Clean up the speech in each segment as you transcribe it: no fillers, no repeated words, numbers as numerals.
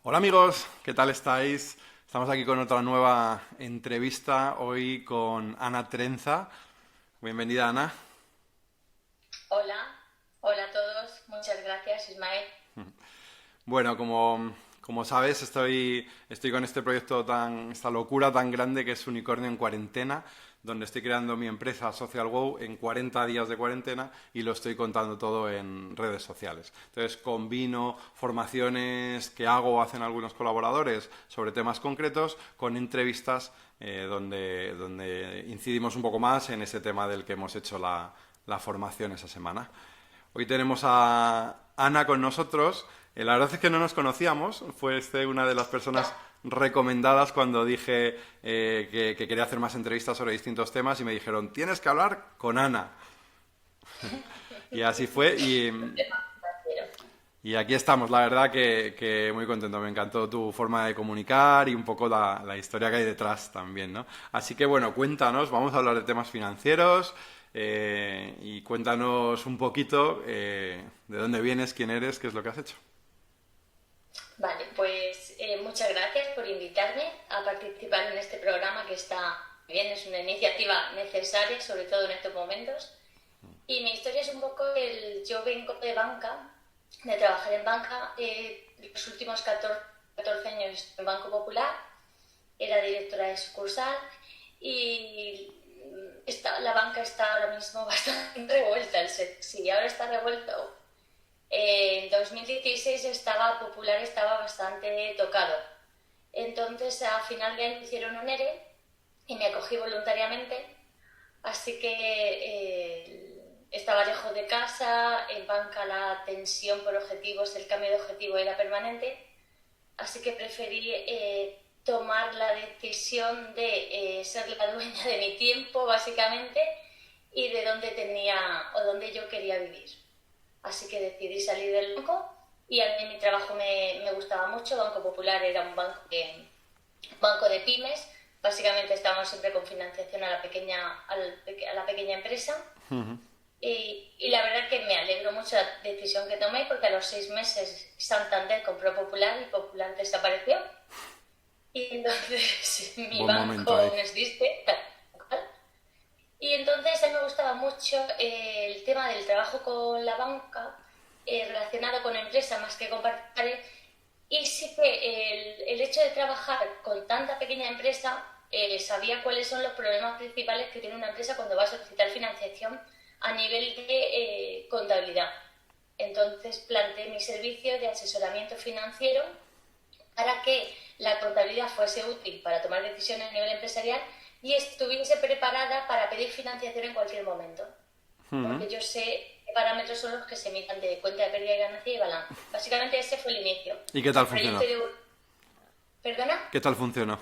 Hola amigos, ¿qué tal estáis? Estamos aquí con otra nueva entrevista, hoy con Ana Trenza. Bienvenida, Ana. Hola, hola a todos. Muchas gracias, Ismael. Bueno, como sabes, estoy con este proyecto esta locura tan grande que es Unicornio en Cuarentena, donde estoy creando mi empresa Social Wow en 40 días de cuarentena y lo estoy contando todo en redes sociales. Entonces, combino formaciones que hago o hacen algunos colaboradores sobre temas concretos con entrevistas donde incidimos un poco más en ese tema del que hemos hecho la formación esa semana. Hoy tenemos a Ana con nosotros. La verdad es que no nos conocíamos. Fue una de las personas recomendadas cuando dije que quería hacer más entrevistas sobre distintos temas y me dijeron, tienes que hablar con Ana. Y así fue y aquí estamos. La verdad que muy contento. Me encantó tu forma de comunicar y un poco la historia que hay detrás también, ¿no? Así que bueno, cuéntanos. Vamos a hablar de temas financieros y cuéntanos un poquito de dónde vienes, quién eres, qué es lo que has hecho. Vale, pues muchas gracias por invitarme a participar en este programa que está bien, es una iniciativa necesaria, sobre todo en estos momentos. Y mi historia es un poco yo vengo de banca, de trabajar en banca, los últimos 14 años en Banco Popular, era directora de sucursal y la banca está ahora mismo bastante revuelta. Si ahora está revuelto, en 2016 Popular estaba bastante tocado. Entonces, a final de año hicieron un ERE y me acogí voluntariamente. Así que estaba lejos de casa, en banca la tensión por objetivos, el cambio de objetivo era permanente. Así que preferí tomar la decisión de ser la dueña de mi tiempo, básicamente, y de dónde tenía o dónde yo quería vivir. Así que decidí salir del banco y a mí mi trabajo me gustaba mucho. Banco Popular era banco de pymes. Básicamente estábamos siempre con financiación a la pequeña empresa. Y la verdad que me alegro mucho de la decisión que tomé porque a los 6 meses Santander compró Popular y Popular desapareció. Y entonces mi Buen momento banco ahí. no existe. Y entonces a mí me gustaba mucho el tema del trabajo con la banca, relacionado con empresa más que con particulares. Y sí que el hecho de trabajar con tanta pequeña empresa, sabía cuáles son los problemas principales que tiene una empresa cuando va a solicitar financiación a nivel de contabilidad. Entonces planteé mi servicio de asesoramiento financiero para que la contabilidad fuese útil para tomar decisiones a nivel empresarial y estuviese preparada para pedir financiación en cualquier momento. Porque yo sé qué parámetros son los que se miran de cuenta de pérdida y ganancia y balance. Básicamente ese fue el inicio. ¿Y qué tal El proyecto funcionó? de... ¿Perdona? ¿Qué tal funcionó?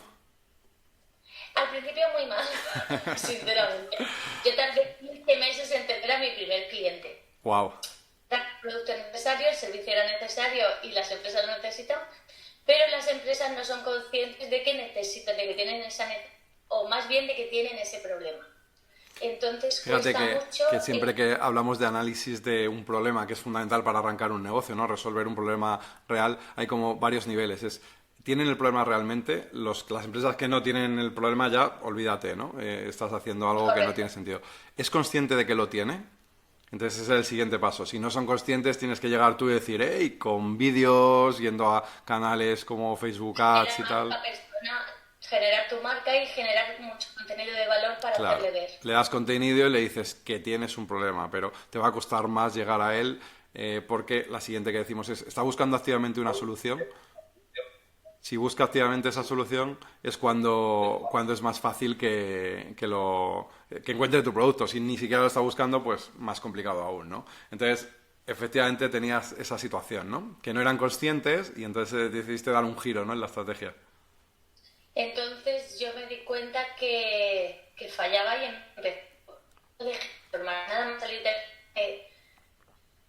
Al principio muy mal, sinceramente. Yo tardé 15 meses en tener a mi primer cliente. Wow. El producto es necesario, el servicio era necesario y las empresas lo necesitan, pero las empresas no son conscientes de que necesitan, de que tienen o más bien de que tienen ese problema. Entonces Fíjate cuesta mucho. que siempre que hablamos de análisis de un problema, que es fundamental para arrancar un negocio, ¿no? Resolver un problema real, hay como varios niveles. ¿Tienen el problema realmente? Las empresas que no tienen el problema ya, olvídate, ¿no? Estás haciendo algo que no Correcto. tiene sentido. ¿Es consciente de que lo tiene? Entonces ese es el siguiente paso. Si no son conscientes, tienes que llegar tú y decir, hey, con vídeos, yendo a canales como Facebook Ads y tal. Generar tu marca y generar mucho contenido de valor para Claro, hacerle ver. le das contenido y le dices que tienes un problema, pero te va a costar más llegar a él porque la siguiente que decimos es, ¿está buscando activamente una solución? Si busca activamente esa solución es cuando es más fácil que encuentre tu producto. Si ni siquiera lo está buscando, pues más complicado aún, ¿no? Entonces, efectivamente tenías esa situación, ¿no? Que no eran conscientes y entonces decidiste dar un giro, ¿no? En la estrategia. Entonces yo me di cuenta que fallaba y empecé a formar. Nada más salir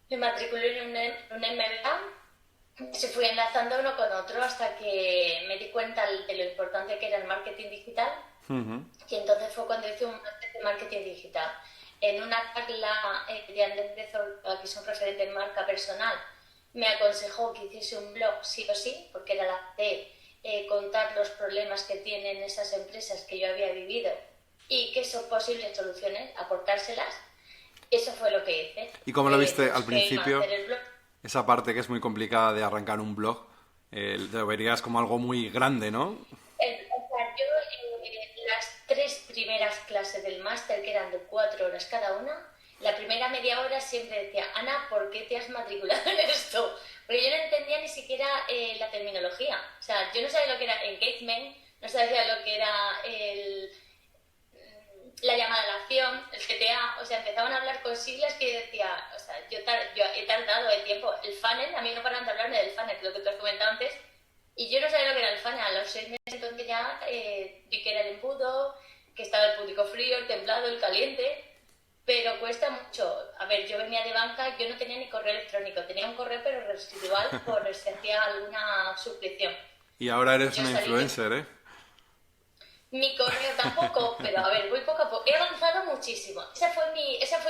me matriculé en un MBA, se fue enlazando uno con otro hasta que me di cuenta de lo importante que era el marketing digital. Y entonces fue cuando hice un máster de marketing digital. En una charla de Andrés Bezos, que es un referente en marca personal, me aconsejó que hiciese un blog sí o sí, porque era la de contar los problemas que tienen esas empresas que yo había vivido y qué son posibles soluciones, aportárselas. Eso fue lo que hice. ¿Y cómo lo viste al Busqué principio? hacer el blog. Esa parte que es muy complicada de arrancar un blog, lo verías como algo muy grande, ¿no? O sea, yo las 3 primeras clases del máster, que eran de 4 horas cada una, la primera media hora siempre decía, Ana, ¿por qué te has matriculado en esto? Porque yo no entendía ni siquiera la terminología. O sea, yo no sabía lo que era engagement, no sabía lo que era la llamada a la acción, el GTA, o sea, empezaban a hablar con siglas que yo decía, o sea, yo he tardado el tiempo, el funnel, a mí no paran de hablarme del funnel, lo que tú has comentado antes, y yo no sabía lo que era el funnel, a los 6 meses entonces ya vi que era el embudo, que estaba el público frío, el templado, el caliente, pero cuesta mucho. A ver, yo venía de banca, yo no tenía ni correo electrónico, tenía un correo pero residual por si hacía alguna suscripción. Y ahora eres Yo una salí influencer, ¿eh? mi correo tampoco, pero a ver, voy poco a poco. He avanzado muchísimo. Esa fue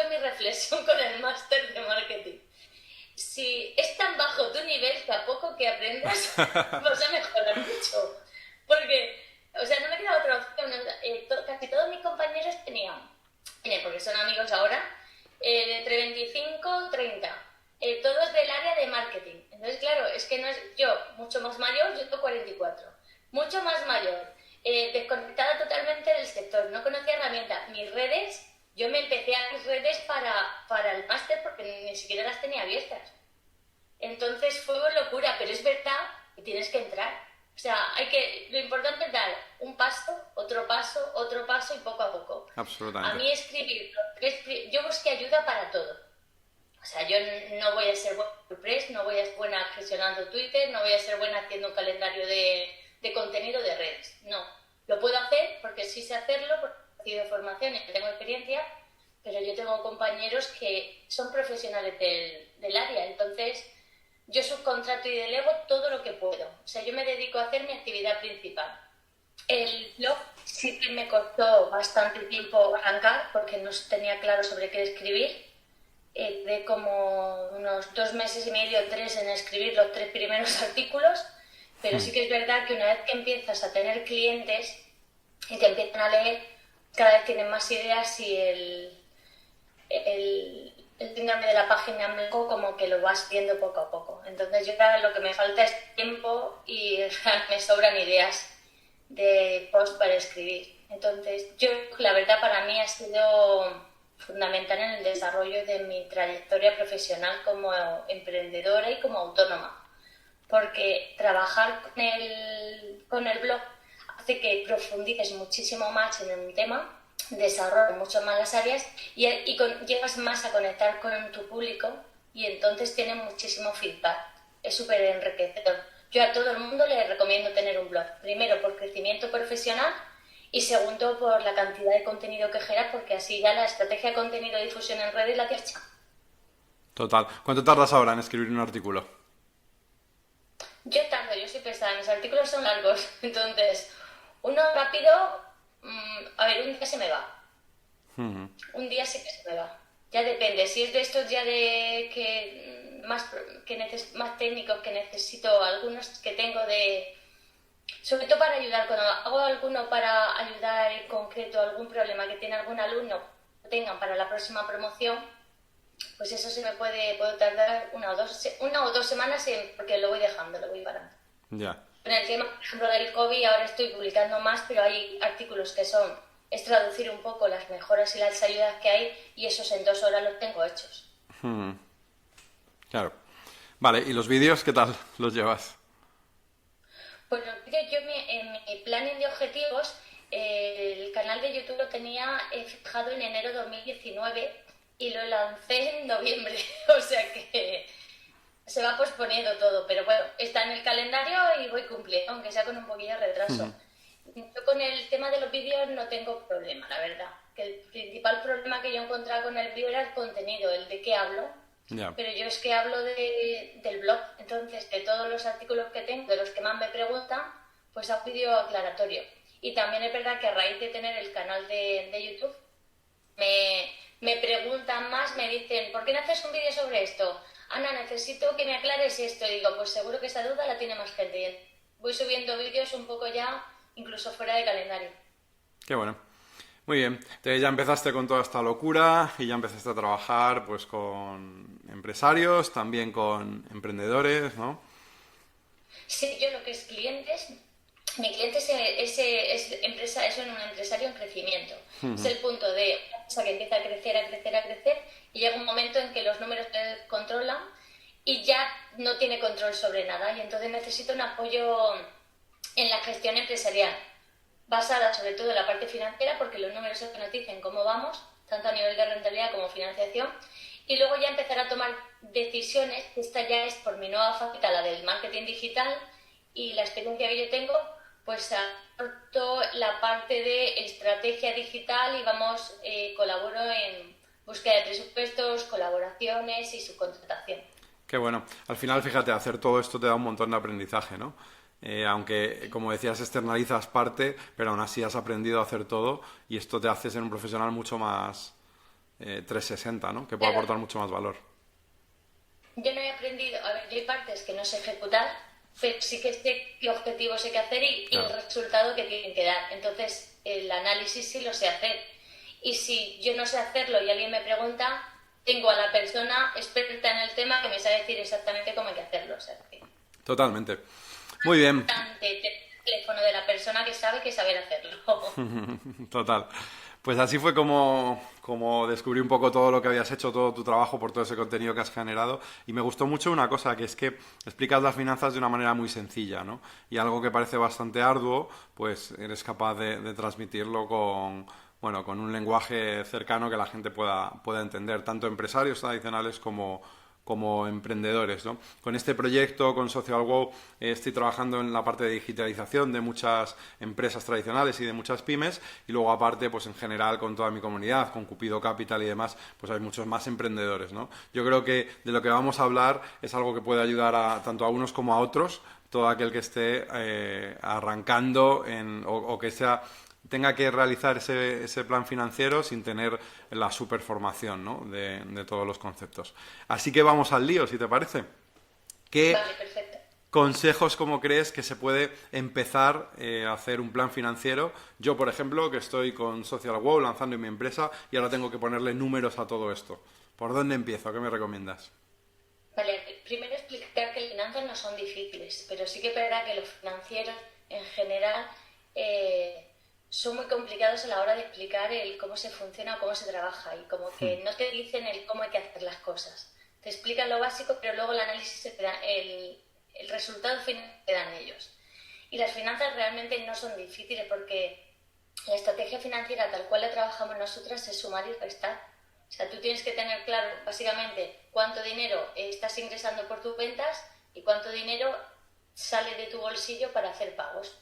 mi reflexión con el máster de marketing. Si es tan bajo tu nivel que a poco que aprendas vas a mejorar mucho. Porque, o sea, no me queda otra opción. Casi todos mis compañeros tienen, porque son amigos ahora, entre 25 y 30. Todos del área de marketing. Entonces, claro, es que no es yo mucho más mayor, yo tengo 44. Mucho más mayor. Desconectada totalmente del sector, no conocía herramientas. Mis redes, yo me empecé a mis redes para el máster porque ni siquiera las tenía abiertas. Entonces fue una locura, pero es verdad que tienes que entrar. O sea, lo importante es dar un paso, otro paso y poco a poco. A Absolutamente. mí escribir, yo busqué ayuda para todo. O sea, yo no voy a ser buena en WordPress, no voy a ser buena gestionando Twitter, no voy a ser buena haciendo un calendario de contenido de redes. No. Lo puedo hacer porque sí sé hacerlo, porque he recibido formación y tengo experiencia, pero yo tengo compañeros que son profesionales del área. Entonces, yo subcontrato y delego todo lo que puedo. O sea, yo me dedico a hacer mi actividad principal. El blog sí que me costó bastante tiempo arrancar porque no tenía claro sobre qué escribir. De como unos 2 meses y medio, 3 en escribir los 3 primeros artículos, pero sí que es verdad que una vez que empiezas a tener clientes y te empiezan a leer, cada vez tienen más ideas y el síndrome de la página en blanco como que lo vas viendo poco a poco. Entonces yo ahora lo que me falta es tiempo y me sobran ideas de post para escribir. Entonces yo, la verdad, para mí ha sido fundamental en el desarrollo de mi trayectoria profesional como emprendedora y como autónoma, porque trabajar con el blog hace que profundices muchísimo más en un tema, desarrolles mucho más las áreas llegas más a conectar con tu público y entonces tienes muchísimo feedback. Es súper enriquecedor. Yo a todo el mundo le recomiendo tener un blog, primero por crecimiento profesional y segundo por la cantidad de contenido que genera, porque así ya la estrategia de contenido y difusión en redes la tienes hecha. Total. ¿Cuánto tardas ahora en escribir un artículo? Yo soy pesada, mis artículos son largos, entonces uno rápido, a ver, un día se me va. Un día sí que se me va. Ya depende, si es de estos ya de más técnicos que necesito, algunos que tengo sobre todo para ayudar, cuando hago alguno para ayudar en concreto a algún problema que tiene algún alumno, tengan para la próxima promoción, pues eso puedo tardar una o dos semanas porque lo voy dejando, lo voy parando. Ya. En el tema, por ejemplo, del COVID, ahora estoy publicando más, pero hay artículos es traducir un poco las mejoras y las ayudas que hay y esos en 2 horas los tengo hechos. Claro. Vale, ¿y los vídeos qué tal los llevas? Pues los vídeos, en mi planning de objetivos, el canal de YouTube lo tenía fijado en enero de 2019 y lo lancé en noviembre, o sea que se va posponiendo todo, pero bueno, está en el calendario y voy cumpliendo, aunque sea con un poquillo de retraso. Yo con el tema de los vídeos no tengo problema, la verdad. Que el principal problema que yo encontraba con el vídeo era el contenido, el de qué hablo. Ya. Pero yo es que hablo del blog, entonces de todos los artículos que tengo, de los que más me preguntan, pues hago vídeo aclaratorio. Y también es verdad que a raíz de tener el canal de YouTube, me preguntan más, me dicen, ¿por qué no haces un vídeo sobre esto? Ana, necesito que me aclares esto. Y digo, pues seguro que esa duda la tiene más gente. Y voy subiendo vídeos un poco ya, incluso fuera de calendario. Qué bueno. Muy bien. Entonces ya empezaste con toda esta locura y ya empezaste a trabajar pues con empresarios, también con emprendedores, ¿no? Sí, yo lo que es clientes, mi cliente es un empresario en crecimiento. Es el punto de una empresa que empieza a crecer, a crecer, a crecer y llega un momento en que los números te controlan y ya no tiene control sobre nada y entonces necesita un apoyo en la gestión empresarial, basada sobre todo en la parte financiera, porque los números son que nos dicen cómo vamos, tanto a nivel de rentabilidad como financiación, y luego ya empezar a tomar decisiones, que esta ya es por mi nueva faceta, la del marketing digital, y la experiencia que yo tengo, pues aporto la parte de estrategia digital y colaboro en búsqueda de presupuestos, colaboraciones y subcontratación. Qué bueno. Al final, fíjate, hacer todo esto te da un montón de aprendizaje, ¿no? Aunque, como decías, externalizas parte, pero aún así has aprendido a hacer todo y esto te hace ser un profesional mucho más 360, ¿no? Que puede Claro, aportar mucho más valor. yo no he aprendido, a ver, yo hay partes que no sé ejecutar, pero sí que sé qué objetivos hay que hacer y el Claro. resultado que tienen que dar. Entonces, el análisis sí lo sé hacer. Y si yo no sé hacerlo y alguien me pregunta, tengo a la persona experta en el tema que me sabe decir exactamente cómo hay que hacerlo. O sea, que es Totalmente. Muy bien. importante tener el teléfono de la persona que saber hacerlo. Total. Pues así fue como descubrí un poco todo lo que habías hecho, todo tu trabajo por todo ese contenido que has generado. Y me gustó mucho una cosa, que es que explicas las finanzas de una manera muy sencilla, ¿no? Y algo que parece bastante arduo, pues eres capaz de transmitirlo bueno, con un lenguaje cercano que la gente pueda entender, tanto empresarios tradicionales como emprendedores, ¿no? Con este proyecto, con Social Wow, estoy trabajando en la parte de digitalización de muchas empresas tradicionales y de muchas pymes y luego aparte, pues en general con toda mi comunidad, con Cupido Capital y demás, pues hay muchos más emprendedores, ¿no? Yo creo que de lo que vamos a hablar es algo que puede ayudar tanto a unos como a otros, todo aquel que esté arrancando o que tenga que realizar ese plan financiero sin tener la superformación, ¿no? de todos los conceptos. Así que vamos al lío, si te parece. ¿Qué Vale, perfecto. consejos, como crees, que se puede empezar a hacer un plan financiero? Yo, por ejemplo, que estoy con Social Wow lanzando mi empresa y ahora tengo que ponerle números a todo esto. ¿Por dónde empiezo? ¿Qué me recomiendas? Vale, primero explicar que las finanzas no son difíciles, pero sí que es verdad que los financieros en general son muy complicados a la hora de explicar el cómo se funciona o cómo se trabaja y como que no te dicen el cómo hay que hacer las cosas. Te explican lo básico, pero luego el análisis el resultado final te dan ellos. Y las finanzas realmente no son difíciles porque la estrategia financiera tal cual la trabajamos nosotras es sumar y restar. O sea, tú tienes que tener claro básicamente cuánto dinero estás ingresando por tus ventas y cuánto dinero sale de tu bolsillo para hacer pagos.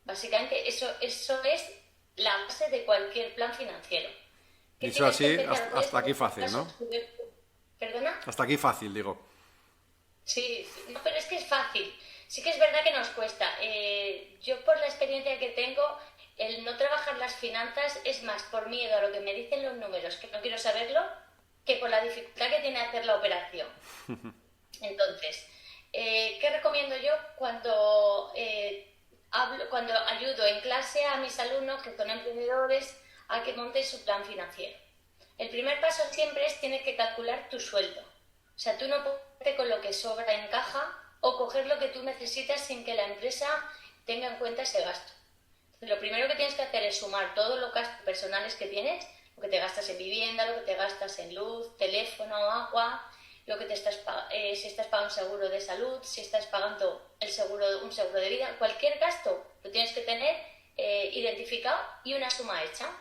Básicamente eso es la base de cualquier plan financiero. Que Dicho tienes que así, empezar hasta desde aquí un fácil, caso ¿no? ¿Perdona? Hasta aquí fácil, digo. Sí, sí, no, pero es que es fácil. Sí que es verdad que nos cuesta. Yo por la experiencia que tengo, el no trabajar las finanzas es más por miedo a lo que me dicen los números, que no quiero saberlo, que por la dificultad que tiene hacer la operación. Entonces, ¿qué recomiendo yo cuando ayudo en clase a mis alumnos que son emprendedores a que monten su plan financiero? El primer paso siempre es tienes que calcular tu sueldo. O sea, tú no puedes irte con lo que sobra en caja o coger lo que tú necesitas sin que la empresa tenga en cuenta ese gasto. Entonces, lo primero que tienes que hacer es sumar todos los gastos personales que tienes, lo que te gastas en vivienda, lo que te gastas en luz, teléfono, agua, lo que si estás pagando un seguro de salud, si estás pagando un seguro de vida, cualquier gasto lo tienes que tener identificado y una suma hecha.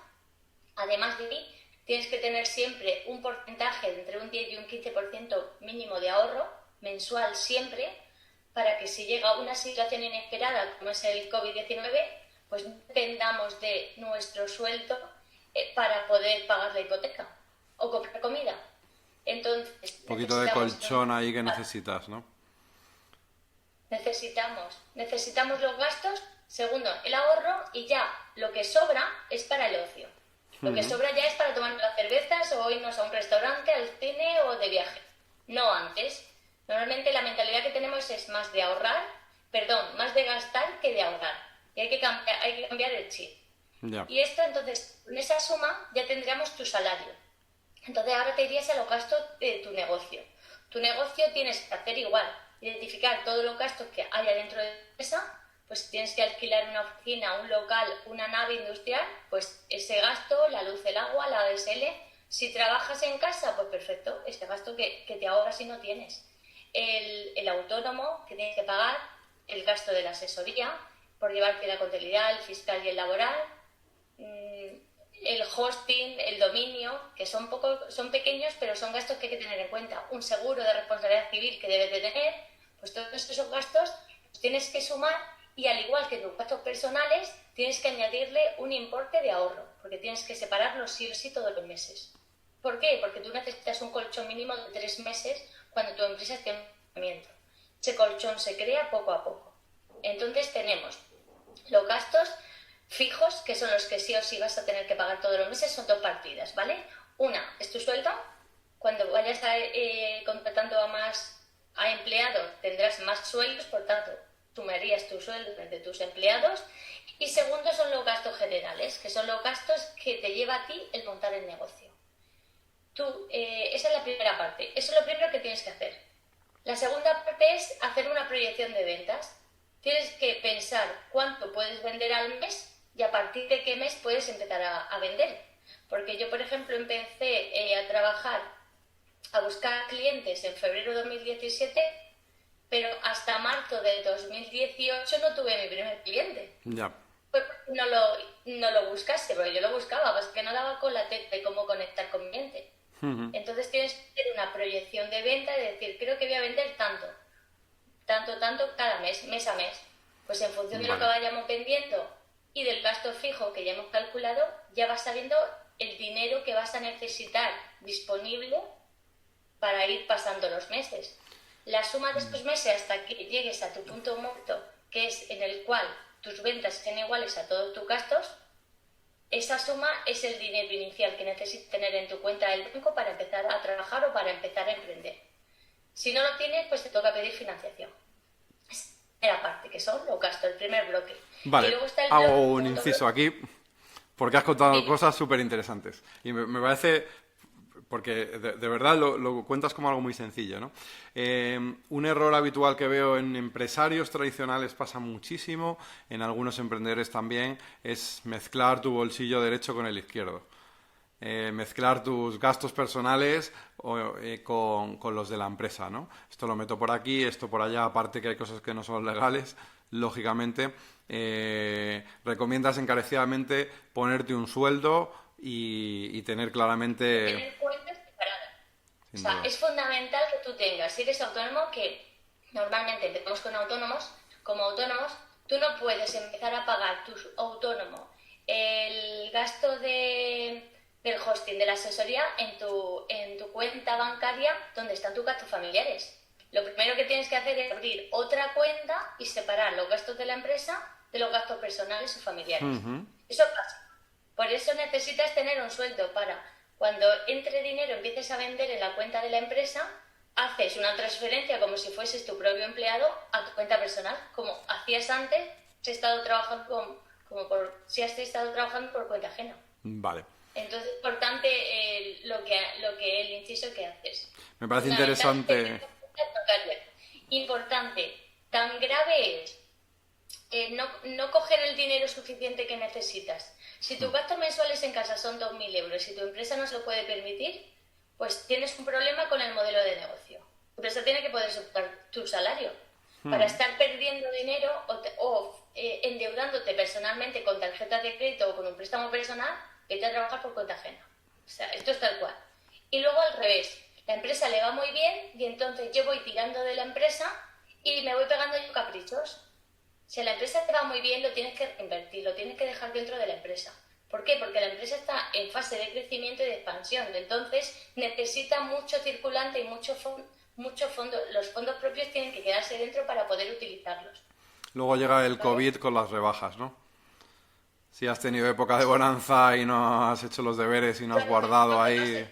Además de ahí, tienes que tener siempre un porcentaje de entre un 10 y un 15% mínimo de ahorro mensual siempre, para que si llega una situación inesperada como es el COVID-19, pues no dependamos de nuestro sueldo para poder pagar la hipoteca o comprar comida. Entonces, Un poquito de colchón ahí que necesitas, ¿no? necesitamos los gastos, segundo, el ahorro, y ya lo que sobra es para el ocio. Lo que sobra ya es para tomar las cervezas o irnos a un restaurante, al cine o de viaje. no antes. Normalmente la mentalidad que tenemos es más de ahorrar, perdón, más de gastar que de ahorrar. Y hay que cambiar el chip. Ya. Y esto, entonces, en esa suma ya tendríamos tu salario. Entonces ahora te irías a los gastos de tu negocio. Tu negocio tienes que hacer igual, identificar todos los gastos que haya dentro de la empresa. Pues si tienes que alquilar una oficina, un local, una nave industrial, pues ese gasto, la luz, el agua, la ADSL. Si trabajas en casa, pues perfecto, ese gasto que te ahorras si no tienes. El autónomo que tienes que pagar, el gasto de la asesoría, por llevarte la contabilidad, el fiscal y el laboral, el hosting, el dominio, que son pequeños, pero son gastos que hay que tener en cuenta. Un seguro de responsabilidad civil que debes de tener, pues todos esos gastos los tienes que sumar y al igual que tus gastos personales, tienes que añadirle un importe de ahorro, porque tienes que separarlos sí o sí todos los meses. ¿Por qué? Porque tú necesitas un colchón mínimo de 3 meses cuando tu empresa esté en funcionamiento. Ese colchón se crea poco a poco. Entonces tenemos los gastos fijos, que son los que sí o sí vas a tener que pagar todos los meses, son 2 partidas, ¿vale? Una es tu sueldo. Cuando vayas contratando a empleados, tendrás más sueldos, por tanto, sumarías tu sueldo de tus empleados. Y segundo son los gastos generales, que son los gastos que te lleva a ti el montar el negocio. Esa es la primera parte. Eso es lo primero que tienes que hacer. La segunda parte es hacer una proyección de ventas. Tienes que pensar cuánto puedes vender al mes y a partir de qué mes puedes empezar a vender. Porque yo, por ejemplo, empecé a buscar clientes en febrero de 2017, pero hasta marzo de 2018 no tuve mi primer cliente. Ya. Pues no lo buscaste, porque yo lo buscaba, pues que no daba con la tecla de cómo conectar con cliente. Entonces tienes que hacer una proyección de venta y decir, creo que voy a vender tanto cada mes a mes. Pues en función de lo que vayamos vendiendo y del gasto fijo que ya hemos calculado, ya vas sabiendo el dinero que vas a necesitar disponible para ir pasando los meses. La suma de estos meses hasta que llegues a tu punto muerto, que es en el cual tus ventas sean iguales a todos tus gastos, esa suma es el dinero inicial que necesitas tener en tu cuenta del banco para empezar a trabajar o para empezar a emprender. Si no lo tienes, pues te toca pedir financiación. Esa es la primera parte, que son los gastos, el primer bloque. Vale, y luego está el hago un inciso bloque. aquí, porque has contado Sí. cosas súper interesantes. Y me parece, porque de verdad lo cuentas como algo muy sencillo, ¿no? Un error habitual que veo en empresarios tradicionales pasa muchísimo, en algunos emprendedores también, es mezclar tu bolsillo derecho con el izquierdo. Mezclar tus gastos personales con los de la empresa, ¿no? Esto lo meto por aquí, esto por allá, aparte que hay cosas que no son legales, lógicamente. Recomiendas encarecidamente ponerte un sueldo y tener claramente... Tener cuentas separadas. O Sin sea, duda. es fundamental que tú tengas, si eres autónomo, que normalmente empezamos con autónomos, como autónomos, tú no puedes empezar a pagar tu autónomo el gasto del hosting, de la asesoría en tu cuenta bancaria donde están tus gastos familiares. Lo primero que tienes que hacer es abrir otra cuenta y separar los gastos de la empresa de los gastos personales o familiares. Eso pasa. Por eso necesitas tener un sueldo para cuando entre dinero empieces a vender en la cuenta de la empresa, haces una transferencia como si fueses tu propio empleado a tu cuenta personal, como hacías antes si has estado trabajando si has estado trabajando por cuenta ajena. Vale. Entonces, importante lo que el inciso que haces. Me parece Fundamental, interesante. Importante, tan grave es no coger el dinero suficiente que necesitas. Si tus gastos mensuales en casa son 2.000 euros y tu empresa no se lo puede permitir, pues tienes un problema con el modelo de negocio. Tu empresa tiene que poder soportar tu salario. Para estar perdiendo dinero o endeudándote personalmente con tarjetas de crédito o con un préstamo personal, vete a trabajar por cuenta ajena. O sea, esto es tal cual. Y luego al revés, la empresa le va muy bien y entonces yo voy tirando de la empresa y me voy pegando yo caprichos. Si a la empresa te va muy bien, lo tienes que reinvertir, lo tienes que dejar dentro de la empresa. ¿Por qué? Porque la empresa está en fase de crecimiento y de expansión. Entonces necesita mucho circulante y mucho fondo. Los fondos propios tienen que quedarse dentro para poder utilizarlos. Luego llega el COVID con las rebajas, ¿no? Si has tenido época de bonanza y no has hecho los deberes y no has guardado ahí...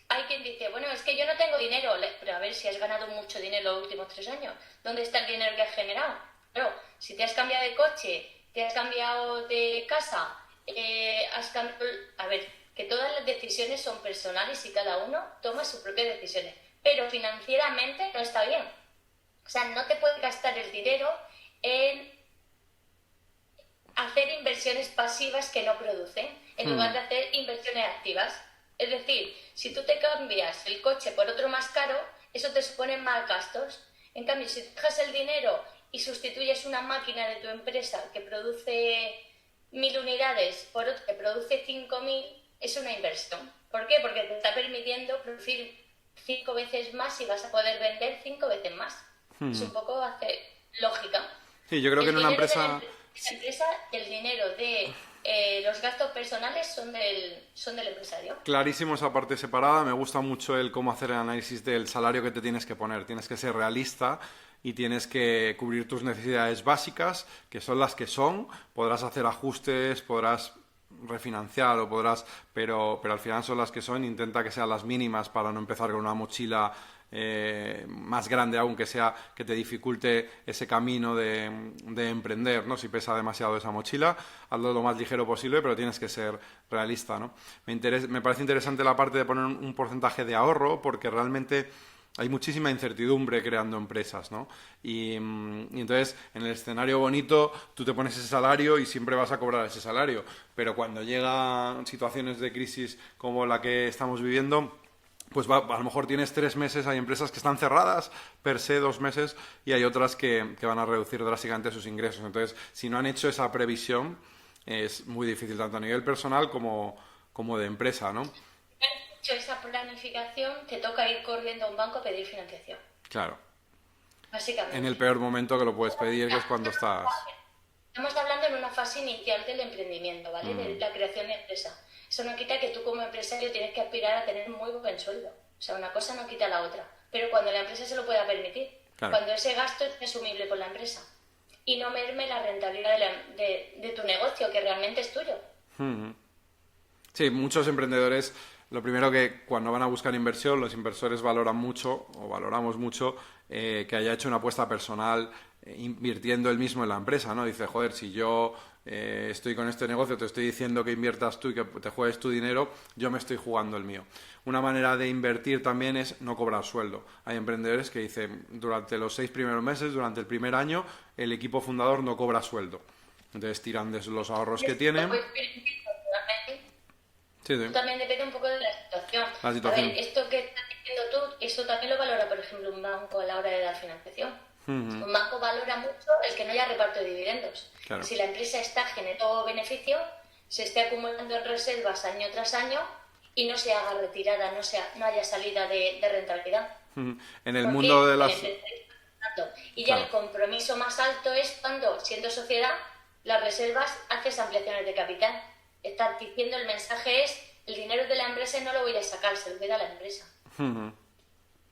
Hay quien dice, bueno, es que yo no tengo tengo dinero. Pero a ver, si has ganado mucho dinero los últimos 3 años, ¿dónde está el dinero que has generado? Claro, si te has cambiado de coche, te has cambiado de casa, a ver, que todas las decisiones son personales y cada uno toma sus propias decisiones, pero financieramente no está bien. O sea, no te puedes gastar el dinero en hacer inversiones pasivas que no producen, en lugar de hacer inversiones activas. Es decir, si tú te cambias el coche por otro más caro, eso te supone más gastos. En cambio, si dejas el dinero y sustituyes una máquina de tu empresa que produce 1.000 unidades por otra que produce 5.000, es una inversión. ¿Por qué? Porque te está permitiendo producir 5 veces más y vas a poder vender 5 veces más. Es un poco lógica. Sí, yo creo que en una empresa... El dinero de los gastos personales son del empresario. Clarísimo esa parte separada. Me gusta mucho el cómo hacer el análisis del salario que te tienes que poner. Tienes que ser realista y tienes que cubrir tus necesidades básicas, que son las que son. Podrás hacer ajustes, podrás refinanciar o podrás, pero al final son las que son. Intenta que sean las mínimas para no empezar con una mochila más grande, aunque sea que te dificulte ese camino de emprender, ¿no? Si pesa demasiado esa mochila, hazlo lo más ligero posible, pero tienes que ser realista, ¿no? Me parece interesante la parte de poner un porcentaje de ahorro, porque realmente hay muchísima incertidumbre creando empresas, ¿no? Y entonces, en el escenario bonito, tú te pones ese salario y siempre vas a cobrar ese salario. Pero cuando llegan situaciones de crisis como la que estamos viviendo, pues a lo mejor tienes 3 meses, hay empresas que están cerradas, per se 2 meses, y hay otras que van a reducir drásticamente sus ingresos. Entonces, si no han hecho esa previsión, es muy difícil, tanto a nivel personal como de empresa, ¿no? Hecho esa planificación, te toca ir corriendo a un banco a pedir financiación. Claro. Básicamente. En el peor momento que lo puedes pedir, que es cuando estás... Estamos hablando en una fase inicial del emprendimiento, ¿vale? De la creación de empresa. Eso no quita que tú como empresario tienes que aspirar a tener muy buen sueldo. O sea, una cosa no quita la otra. Pero cuando la empresa se lo pueda permitir, claro, cuando ese gasto es asumible por la empresa y no merme la rentabilidad de tu negocio, que realmente es tuyo. Sí, muchos emprendedores, lo primero que cuando van a buscar inversión, los inversores valoran mucho, o valoramos mucho, que haya hecho una apuesta personal invirtiendo él mismo en la empresa, ¿no? Dice, joder, si yo estoy con este negocio, te estoy diciendo que inviertas tú y que te juegues tu dinero, yo me estoy jugando el mío. Una manera de invertir también es no cobrar sueldo. Hay emprendedores que dicen, durante los 6 primeros meses, durante el primer año, el equipo fundador no cobra sueldo. Entonces tiran de los ahorros que tienen. Sí, sí. También depende un poco de la situación. A ver, esto que estás diciendo tú, eso también lo valora, por ejemplo, un banco a la hora de dar financiación. Un banco valora mucho el que no haya reparto de dividendos. Claro. Si la empresa está generando beneficio, se esté acumulando en reservas año tras año y no se haga retirada, no haya salida de rentabilidad. En el mundo de las... Y ya el compromiso más alto es cuando, siendo sociedad, las reservas haces ampliaciones de capital. Estar diciendo, el mensaje es, el dinero de la empresa no lo voy a sacar, se lo queda a la empresa.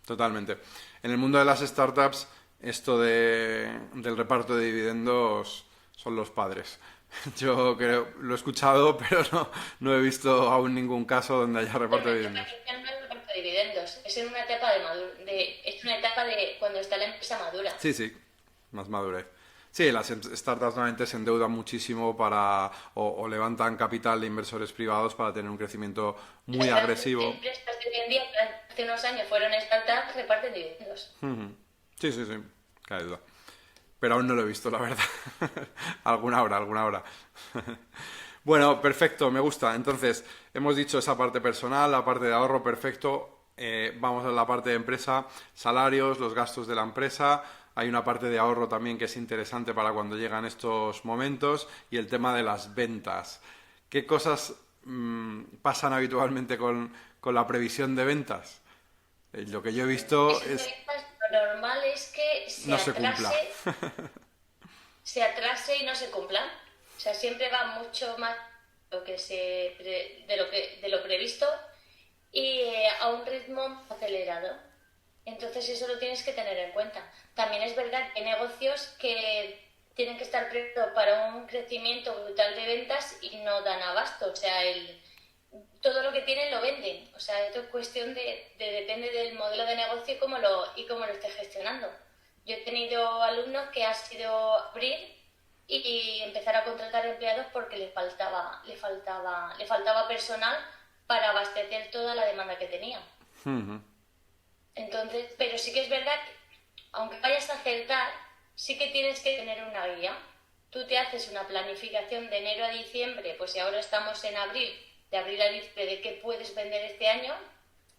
Totalmente. En el mundo de las startups, esto del reparto de dividendos son los padres. Yo creo, lo he escuchado, pero no he visto aún ningún caso donde haya reparto de dividendos. No es reparto de dividendos, es en una etapa es una etapa de cuando está la empresa madura. Sí, más madurez. Sí, las startups normalmente se endeudan muchísimo o levantan capital de inversores privados para tener un crecimiento muy agresivo. Las empresas de hoy en día, hace unos años fueron startups, reparten dividendos. Sí, cabe duda. Pero aún no lo he visto, la verdad. alguna hora. Bueno, perfecto, me gusta. Entonces, hemos dicho esa parte personal, la parte de ahorro, perfecto. Vamos a la parte de empresa, salarios, los gastos de la empresa. Hay una parte de ahorro también que es interesante para cuando llegan estos momentos, y el tema de las ventas. ¿Qué cosas pasan habitualmente con la previsión de ventas? Lo que yo he visto es... Lo normal es que no se cumpla. se atrase y no se cumpla. O sea, siempre va mucho más de lo previsto y a un ritmo acelerado. Entonces eso lo tienes que tener en cuenta. También es verdad que hay negocios que tienen que estar preparados para un crecimiento brutal de ventas y no dan abasto. O sea, todo lo que tienen lo venden. O sea, esto es cuestión depende del modelo de negocio y cómo lo estés gestionando. Yo he tenido alumnos que han sido abrir y empezar a contratar empleados porque le faltaba personal para abastecer toda la demanda que tenían. Entonces, pero sí que es verdad que, aunque vayas a acertar, sí que tienes que tener una guía. Tú te haces una planificación de enero a diciembre, pues si ahora estamos en abril, de abril a diciembre, de qué puedes vender este año,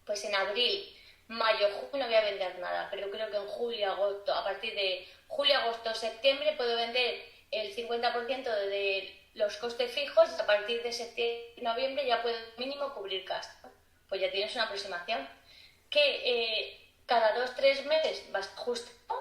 pues en abril, mayo, junio no voy a vender nada, pero creo que en julio, agosto, a partir de julio, agosto, septiembre puedo vender el 50% de los costes fijos y a partir de septiembre, noviembre ya puedo mínimo cubrir gastos. Pues ya tienes una aproximación. Que cada 2-3 meses vas ajustando,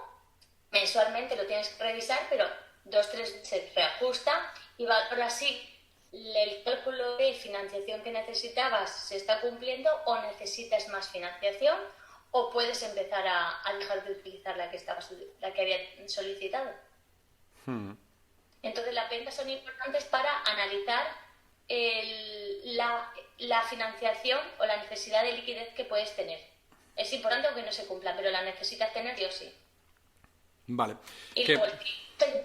mensualmente lo tienes que revisar, pero 2-3 meses reajusta y ahora sí el cálculo de financiación que necesitabas se está cumpliendo o necesitas más financiación o puedes empezar a dejar de utilizar la que había solicitado. Entonces las ventas son importantes para analizar la financiación o la necesidad de liquidez que puedes tener. Es importante aunque no se cumpla, pero la necesitas tener sí o sí. Vale. Y luego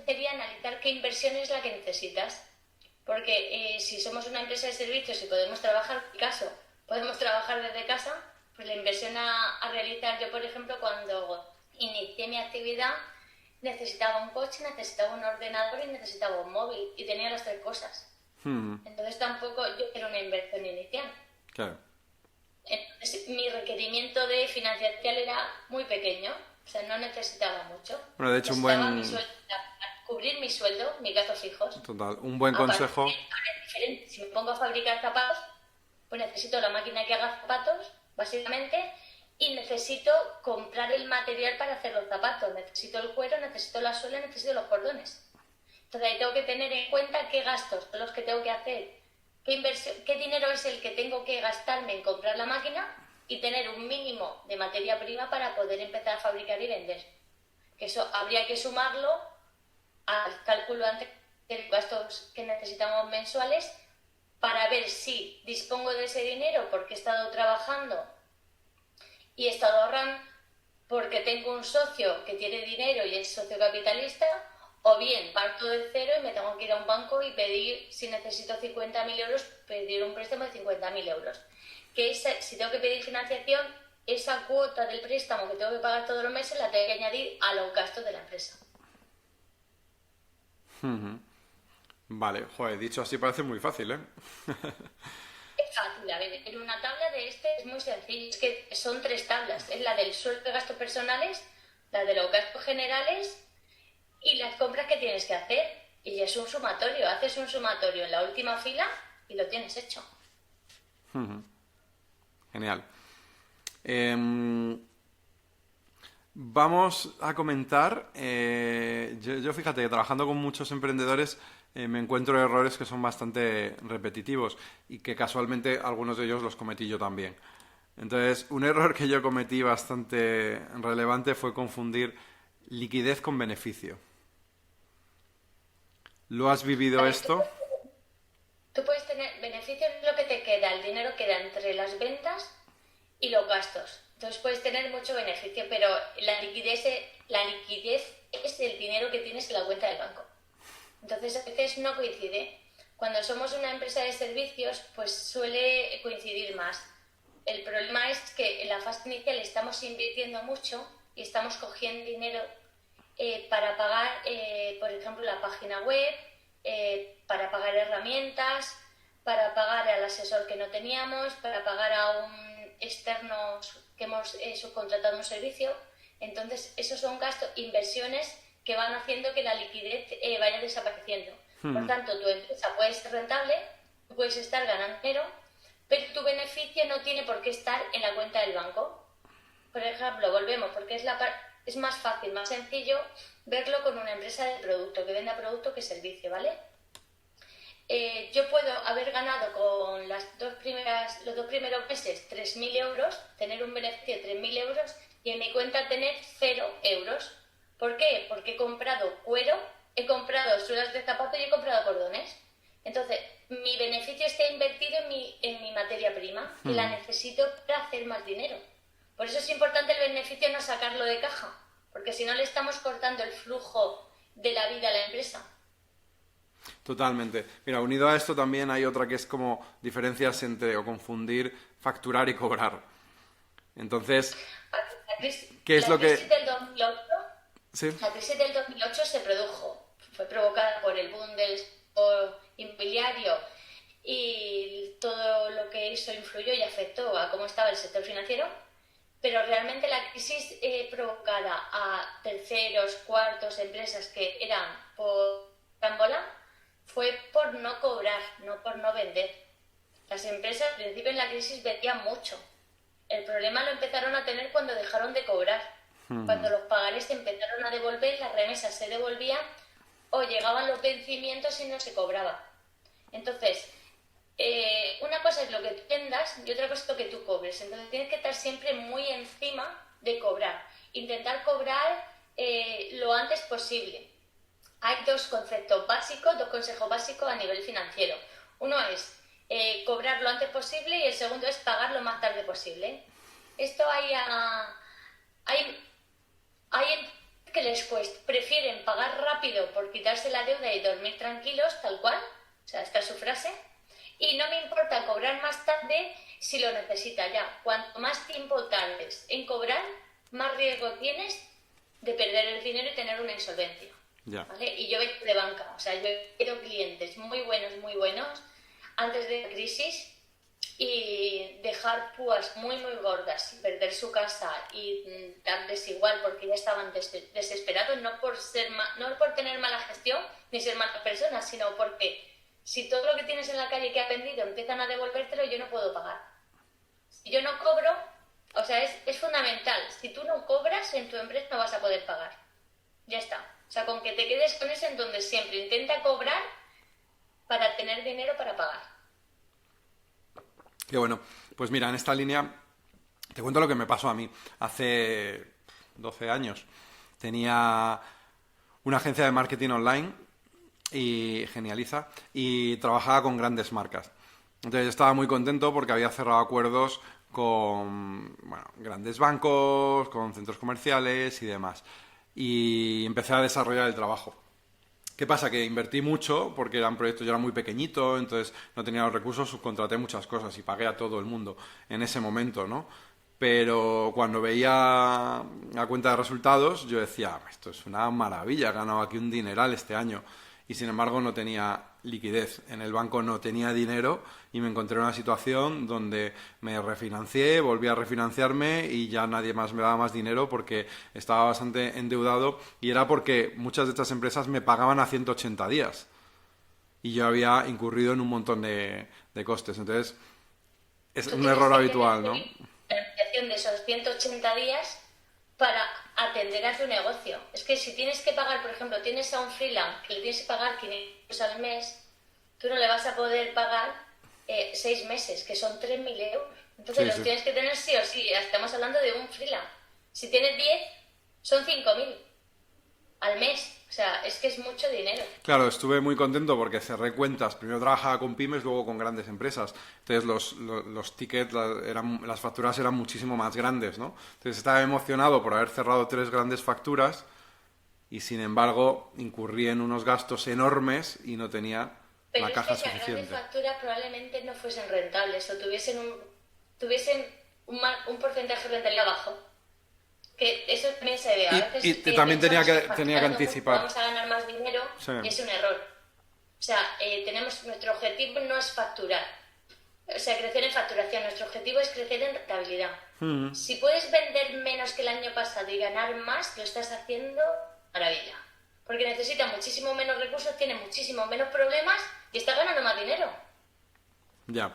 sería analizar qué inversión es la que necesitas. Porque si somos una empresa de servicios y podemos trabajar, en mi caso, podemos trabajar desde casa, pues la inversión a realizar, yo por ejemplo, cuando inicié mi actividad, necesitaba un coche, necesitaba un ordenador y necesitaba un móvil. Y tenía las 3 cosas. Entonces tampoco yo era una inversión inicial. Claro. Entonces, mi requerimiento de financiación era muy pequeño, o sea, no necesitaba mucho. Bueno, de hecho, necesitaba cubrir mi sueldo, mis gastos fijos. Total, un buen consejo. Ahora es diferente. Si me pongo a fabricar zapatos, pues necesito la máquina que haga zapatos, básicamente, y necesito comprar el material para hacer los zapatos. Necesito el cuero, necesito la suela, necesito los cordones. Entonces ahí tengo que tener en cuenta qué gastos son los que tengo que hacer. ¿Qué dinero es el que tengo que gastarme en comprar la máquina y tener un mínimo de materia prima para poder empezar a fabricar y vender? Que eso habría que sumarlo al cálculo antes de los gastos que necesitamos mensuales para ver si dispongo de ese dinero porque he estado trabajando y he estado ahorrando porque tengo un socio que tiene dinero y es socio capitalista. O bien parto de cero y me tengo que ir a un banco y pedir, si necesito 50.000 euros, pedir un préstamo de 50.000 euros. Que si tengo que pedir financiación, esa cuota del préstamo que tengo que pagar todos los meses la tengo que añadir a los gastos de la empresa. Vale, joder, dicho así parece muy fácil, ¿eh? Es fácil, a ver, en una tabla de es muy sencillo, es que son 3 tablas. Es la del sueldo de gastos personales, la de los gastos generales y las compras que tienes que hacer. Y es un sumatorio. Haces un sumatorio en la última fila y lo tienes hecho. Genial. Vamos a comentar. Yo fíjate que trabajando con muchos emprendedores me encuentro errores que son bastante repetitivos y que casualmente algunos de ellos los cometí yo también. Entonces, un error que yo cometí bastante relevante fue confundir liquidez con beneficio. ¿Lo has vivido esto? Tú puedes tener beneficios, lo que te queda, el dinero queda entre las ventas y los gastos. Entonces puedes tener mucho beneficio, pero la liquidez es el dinero que tienes en la cuenta del banco. Entonces a veces no coincide. Cuando somos una empresa de servicios, pues suele coincidir más. El problema es que en la fase inicial estamos invirtiendo mucho y estamos cogiendo dinero para pagar, por ejemplo, la página web, para pagar herramientas, para pagar al asesor que no teníamos, para pagar a un externo que hemos subcontratado un servicio. Entonces, esos son gastos, inversiones que van haciendo que la liquidez vaya desapareciendo. Por tanto, tu empresa puede ser rentable, puedes estar ganando dinero, pero tu beneficio no tiene por qué estar en la cuenta del banco. Por ejemplo, volvemos, porque es más fácil, más sencillo verlo con una empresa de producto, que venda producto que servicio, ¿vale? Yo puedo haber ganado con los 2 primeros meses 3.000 euros, tener un beneficio de 3.000 euros y en mi cuenta tener 0 euros. ¿Por qué? Porque he comprado cuero, he comprado suelas de zapato y he comprado cordones. Entonces, mi beneficio está invertido en mi materia prima y la necesito para hacer más dinero. Por eso es importante el beneficio no sacarlo de caja, porque si no le estamos cortando el flujo de la vida a la empresa. Totalmente. Mira, unido a esto también hay otra que es como diferencias entre o confundir facturar y cobrar. Entonces, ¿qué es lo que...? Sí. La crisis del 2008 se produjo, fue provocada por el boom del sector inmobiliario y todo lo que eso influyó y afectó a cómo estaba el sector financiero, pero realmente la crisis provocada a terceros, cuartos, empresas que eran por carambola, fue por no cobrar, no por no vender. Las empresas al principio en la crisis vendían mucho. El problema lo empezaron a tener cuando dejaron de cobrar. Cuando los pagarés se empezaron a devolver, las remesas se devolvían o llegaban los vencimientos y no se cobraba. Entonces, una cosa es lo que tú vendas y otra cosa es lo que tú cobres. Entonces tienes que estar siempre muy encima de cobrar. Intentar cobrar lo antes posible. Hay dos conceptos básicos, dos consejos básicos a nivel financiero. Uno es cobrar lo antes posible y el segundo es pagar lo más tarde posible. Esto hay que les prefieren pagar rápido por quitarse la deuda y dormir tranquilos, tal cual, o sea, esta es su frase, y no me importa cobrar más tarde si lo necesita ya. Cuanto más tiempo tardes en cobrar, más riesgo tienes de perder el dinero y tener una insolvencia. Ya. ¿Vale? Y yo vengo de banca, o sea, yo he tenido clientes muy buenos, antes de la crisis y dejar púas muy gordas y perder su casa y darles igual porque ya estaban desesperados, no por tener mala gestión ni ser malas personas, sino porque si todo lo que tienes en la calle que has vendido empiezan a devolvértelo, yo no puedo pagar. Si yo no cobro, o sea, es fundamental, si tú no cobras en tu empresa no vas a poder pagar. Ya está. O sea, con que te quedes con eso en donde siempre intenta cobrar para tener dinero para pagar. Qué bueno. Pues mira, en esta línea te cuento lo que me pasó a mí. Hace 12 años tenía una agencia de marketing online y Genializa y trabajaba con grandes marcas. Entonces yo estaba muy contento porque había cerrado acuerdos con grandes bancos, con centros comerciales y demás. Y empecé a desarrollar el trabajo. ¿Qué pasa? Que invertí mucho porque era un proyecto, yo era muy pequeñito, entonces no tenía los recursos, subcontraté muchas cosas y pagué a todo el mundo en ese momento, ¿no? Pero cuando veía la cuenta de resultados, yo decía, esto es una maravilla, he ganado aquí un dineral este año. Y sin embargo no tenía liquidez. En el banco no tenía dinero y me encontré en una situación donde me refinancié, volví a refinanciarme y ya nadie más me daba más dinero porque estaba bastante endeudado y era porque muchas de estas empresas me pagaban a 180 días y yo había incurrido en un montón de costes. Entonces es un error habitual, ¿no? De esos 180 días para atender a tu negocio. Es que si tienes que pagar, por ejemplo, tienes a un freelance que le tienes que pagar 500 al mes, tú no le vas a poder pagar 6 meses, que son 3.000 euros. Entonces los tienes que tener sí o sí. Estamos hablando de un freelance. Si tienes 10, son 5.000 al mes. O sea, es que es mucho dinero. Claro, estuve muy contento porque cerré cuentas. Primero trabajaba con pymes, luego con grandes empresas. Entonces los tickets, las facturas eran muchísimo más grandes, ¿no? Entonces estaba emocionado por haber cerrado 3 grandes facturas y sin embargo incurrí en unos gastos enormes y no tenía la caja suficiente. Pero es que las grandes facturas probablemente no fuesen rentables o tuviesen un porcentaje de rentabilidad bajo. Que eso también se ve. A veces y también tenía que anticipar. Vamos a ganar más dinero y es un error. O sea, nuestro objetivo no es facturar. O sea, crecer en facturación. Nuestro objetivo es crecer en rentabilidad. Si puedes vender menos que el año pasado y ganar más, lo estás haciendo maravilla. Porque necesita muchísimo menos recursos, tiene muchísimo menos problemas y está ganando más dinero. Ya.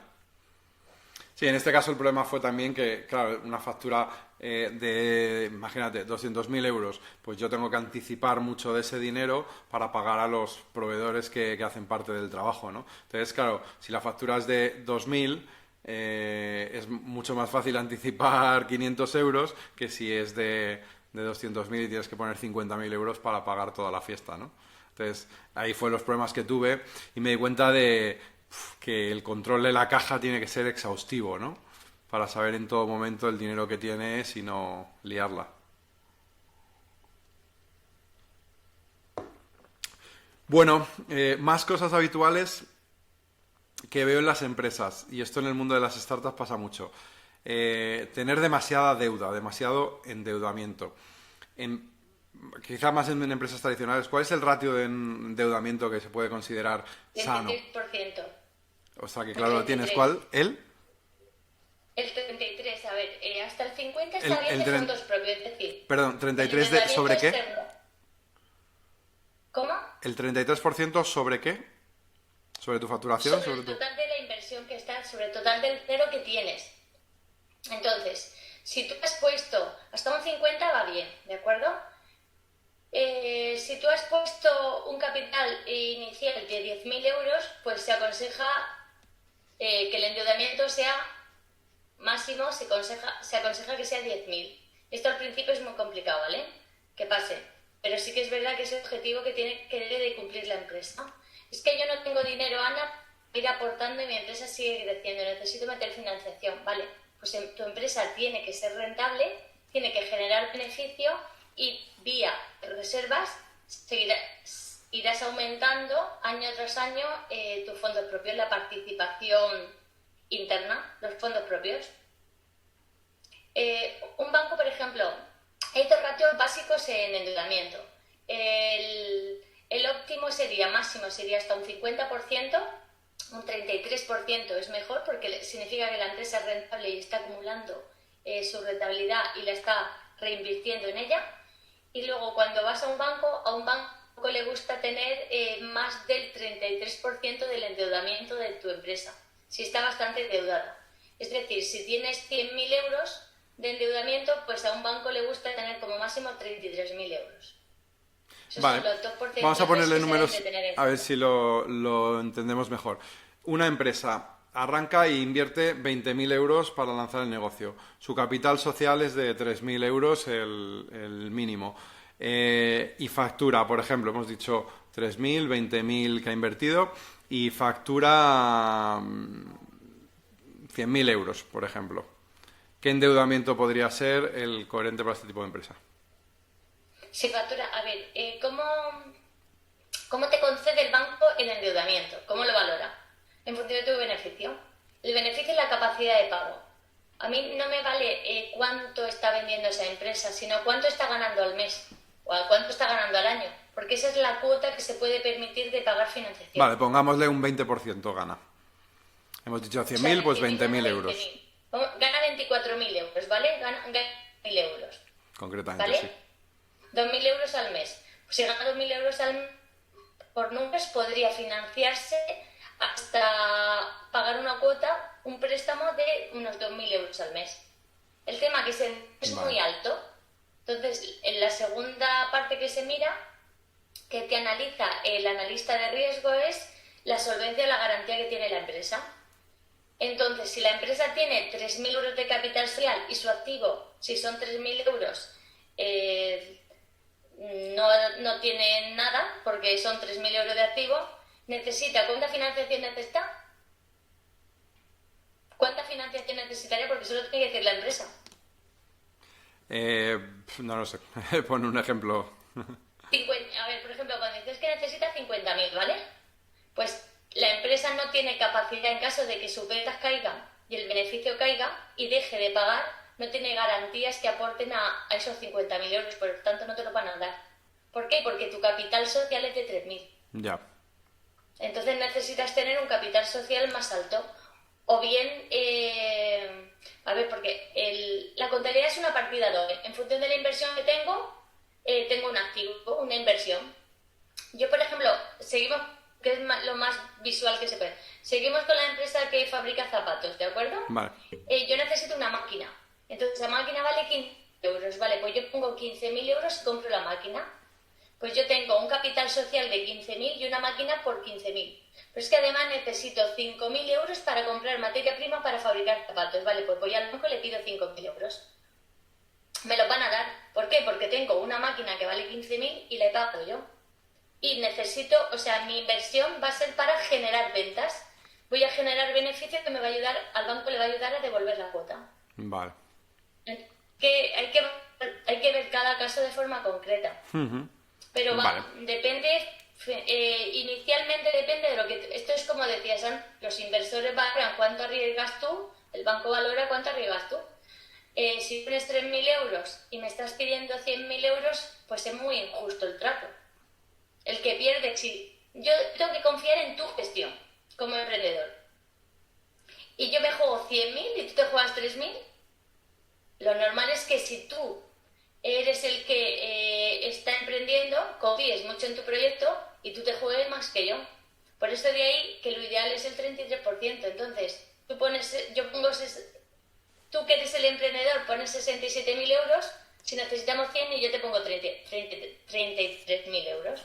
Sí, en este caso el problema fue también que, claro, una factura de, imagínate, 200.000 euros, pues yo tengo que anticipar mucho de ese dinero para pagar a los proveedores que hacen parte del trabajo, ¿no? Entonces, claro, si la factura es de 2.000, es mucho más fácil anticipar 500 euros que si es de 200.000 y tienes que poner 50.000 euros para pagar toda la fiesta, ¿no? Entonces, ahí fue los problemas que tuve y me di cuenta de que el control de la caja tiene que ser exhaustivo, ¿no? Para saber en todo momento el dinero que tienes y no liarla. Bueno, más cosas habituales que veo en las empresas, y esto en el mundo de las startups pasa mucho. Tener demasiada deuda, demasiado endeudamiento. Quizá más en empresas tradicionales, ¿cuál es el ratio de endeudamiento que se puede considerar sano? 33%. O sea, que El claro, lo tienes. 33. ¿Cuál? ¿El? El 33, a ver, hasta el 50 El, está bien el de tren- fondos propios, es decir, Perdón, el 33 endeudamiento ¿sobre qué? externo. ¿Cómo? ¿El 33% sobre qué? ¿Sobre tu facturación? Sobre el total de la inversión que está, sobre el total del dinero que tienes. Entonces, si tú has puesto hasta un 50 va bien, ¿de acuerdo? Si tú has puesto un capital inicial de 10.000 euros, pues se aconseja que el endeudamiento sea máximo, se aconseja que sea 10.000. Esto al principio es muy complicado, ¿vale? Que pase. Pero sí que es verdad que es el objetivo que debe de cumplir la empresa. Es que yo no tengo dinero, Ana, para ir aportando y mi empresa sigue creciendo. Necesito meter financiación, ¿vale? Pues tu empresa tiene que ser rentable, tiene que generar beneficio y vía reservas irás aumentando año tras año tus fondos propios, la participación interna, los fondos propios. Un banco, por ejemplo, hay dos ratios básicos en endeudamiento. El óptimo máximo sería hasta un 50%, un 33% es mejor porque significa que la empresa es rentable y está acumulando su rentabilidad y la está reinvirtiendo en ella. Y luego cuando vas a un banco le gusta tener más del 33% del endeudamiento de tu empresa, si está bastante endeudada. Es decir, si tienes 100.000 euros de endeudamiento, pues a un banco le gusta tener como máximo 33.000 euros. Esos Vale, son los 2% vamos a ponerle que se números deben de tener en a ver cuenta. si lo entendemos mejor. Una empresa arranca e invierte 20.000 euros para lanzar el negocio. Su capital social es de 3.000 euros el mínimo. Y factura, por ejemplo, hemos dicho 3.000, 20.000 que ha invertido y factura 100.000 euros, por ejemplo. ¿Qué endeudamiento podría ser el coherente para este tipo de empresa? Si factura, a ver, ¿cómo te concede el banco el endeudamiento? ¿Cómo lo valora? En función de tu beneficio. El beneficio es la capacidad de pago. A mí no me vale cuánto está vendiendo esa empresa, sino cuánto está ganando al mes o cuánto está ganando al año, porque esa es la cuota que se puede permitir de pagar financiación. Vale, pongámosle un 20% gana. Hemos dicho O sea, 100.000, pues si gana 20.000 euros. 20.000, gana 24.000 euros, ¿vale? Gana 1.000 euros, Concretamente, ¿vale? sí. 2.000 euros al mes. Pues si gana 2.000 euros al mes, por números podría financiarse hasta pagar una cuota, un préstamo de unos 2.000 euros al mes. El tema que es Vale. muy alto. Entonces, en la segunda parte que se mira, que te analiza el analista de riesgo, es la solvencia o la garantía que tiene la empresa. Entonces, si la empresa tiene 3.000 euros de capital social y su activo, si son 3.000 euros, no tiene nada, porque son 3.000 euros de activo, ¿cuánta financiación necesita? ¿Cuánta financiación necesitaría? Porque eso lo tiene que decir la empresa. No lo sé. Pon un ejemplo. A ver, por ejemplo, cuando dices que necesita 50.000, ¿vale? Pues la empresa no tiene capacidad en caso de que sus ventas caigan y el beneficio caiga y deje de pagar, no tiene garantías que aporten a esos 50.000 euros, por lo tanto no te lo van a dar. ¿Por qué? Porque tu capital social es de 3.000. Ya. Entonces necesitas tener un capital social más alto. O bien, a ver, porque la contabilidad es una partida doble. En función de la inversión que tengo un activo, una inversión. Yo, por ejemplo, seguimos, que es lo más visual que se puede. Seguimos con la empresa que fabrica zapatos, ¿de acuerdo? Vale. Yo necesito una máquina. Entonces, la máquina vale 15 euros, ¿vale? Pues yo pongo 15.000 euros y compro la máquina. Pues yo tengo un capital social de 15.000 y una máquina por 15.000. Pero es que además necesito 5.000 euros para comprar materia prima para fabricar zapatos. Vale, pues voy al banco y le pido 5.000 euros. Me los van a dar. ¿Por qué? Porque tengo una máquina que vale 15.000 y la pago yo. y necesito, o sea, mi inversión va a ser para generar ventas. Voy a generar beneficio que me va a ayudar, al banco le va a ayudar a devolver la cuota. Vale. Que hay que ver cada caso de forma concreta. Pero Vale. depende, inicialmente depende de lo que... Esto es como decías antes, los inversores valoran cuánto arriesgas tú, el banco valora cuánto arriesgas tú. Si tienes 3.000 euros y me estás pidiendo 100.000 euros, pues es muy injusto el trato. El que pierde, si yo tengo que confiar en tu gestión como emprendedor y yo me juego 100.000 y tú te juegas 3.000, lo normal es que si tú eres el que está emprendiendo, confíes mucho en tu proyecto y tú te juegues más que yo. Por eso de ahí que lo ideal es el 33%. Entonces, tú que eres el emprendedor pones 67.000 euros, si necesitamos 100 y yo te pongo 33.000 euros.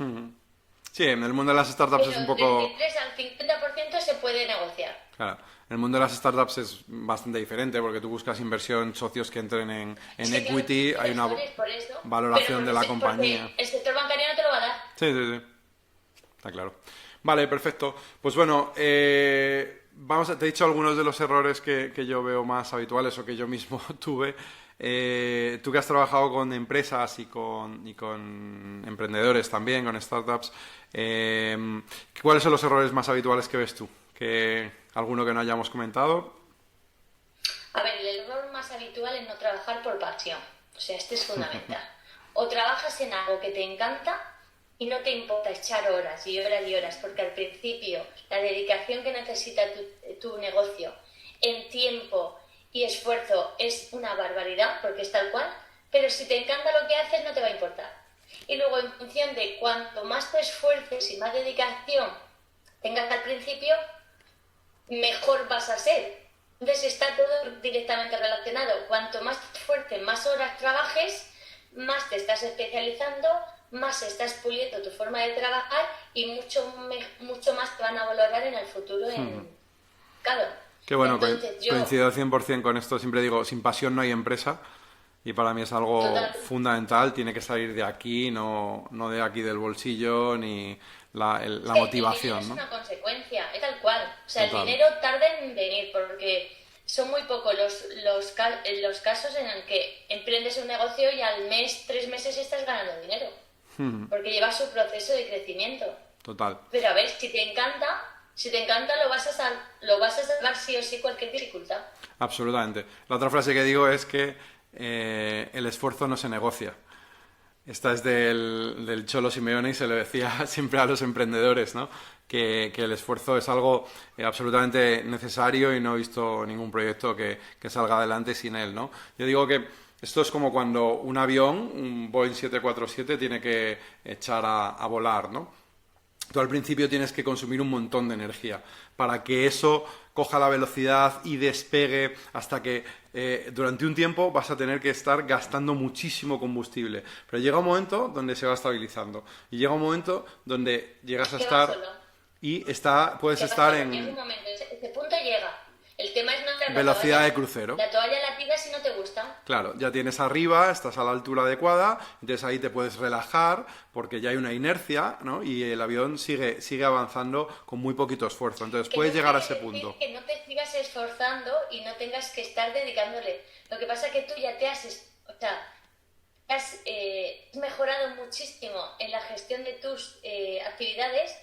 Sí, en el mundo de las startups Pero es un poco... del 33 al 50% se puede negociar. Claro, en el mundo de las startups es bastante diferente porque tú buscas inversión, socios que entren en Sí, equity, claro, hay una por eso, valoración de la porque compañía. el sector bancario no te lo va a dar. Sí, sí, sí. Está claro. Vale, perfecto. Pues bueno, te he dicho algunos de los errores que yo veo más habituales o que yo mismo tuve. Tú que has trabajado con empresas y con emprendedores también, con startups, ¿cuáles son los errores más habituales que ves tú? ¿Alguno que no hayamos comentado? A ver, el error más habitual es no trabajar por pasión. O sea, este es fundamental. O trabajas en algo que te encanta y no te importa echar horas y horas y horas, porque al principio la dedicación que necesita tu negocio en tiempo y esfuerzo es una barbaridad, porque es tal cual, pero si te encanta lo que haces no te va a importar. Y luego, en función de cuanto más te esfuerces y más dedicación tengas al principio, mejor vas a ser. Entonces está todo directamente relacionado. Cuanto más te esfuerces, más horas trabajes, más te estás especializando, más estás puliendo tu forma de trabajar y mucho más te van a valorar en el futuro. Claro. Qué bueno, Entonces, coincido al 100% con esto. Siempre digo, sin pasión no hay empresa. Y para mí es algo Total. fundamental. Tiene que salir de aquí, no de aquí del bolsillo, ni la El motivación, dinero es ¿no? una consecuencia, es tal cual. O sea, Total. el dinero tarda en venir porque son muy pocos los casos en el que emprendes un negocio y al mes, 3 meses estás ganando dinero. Porque lleva su proceso de crecimiento. Total. Pero a ver, si te encanta lo vas a salvar sí o sí cualquier dificultad. Absolutamente. La otra frase que digo es que el esfuerzo no se negocia. Esta es del Cholo Simeone y se le decía siempre a los emprendedores, ¿no? Que el esfuerzo es algo absolutamente necesario y no he visto ningún proyecto que salga adelante sin él, ¿no? Yo digo que esto es como cuando un avión, un Boeing 747, tiene que echar a volar, ¿no? Tú al principio tienes que consumir un montón de energía para que eso coja la velocidad y despegue hasta que durante un tiempo vas a tener que estar gastando muchísimo combustible. Pero llega un momento donde se va estabilizando y llega un momento donde llegas a Que va estar solo. y puedes Que va estar solo. Llega un en momento, ese punto llega. El tema es no tirar la velocidad toalla. de crucero. La toalla la tiras si no te gusta. Claro, ya tienes arriba, estás a la altura adecuada, entonces ahí te puedes relajar porque ya hay una inercia, ¿no? Y el avión sigue avanzando con muy poquito esfuerzo. Entonces Que puedes no llegar a quiere ese decir punto. que no te sigas esforzando y no tengas que estar dedicándole. Lo que pasa es que tú ya has mejorado muchísimo en la gestión de tus actividades.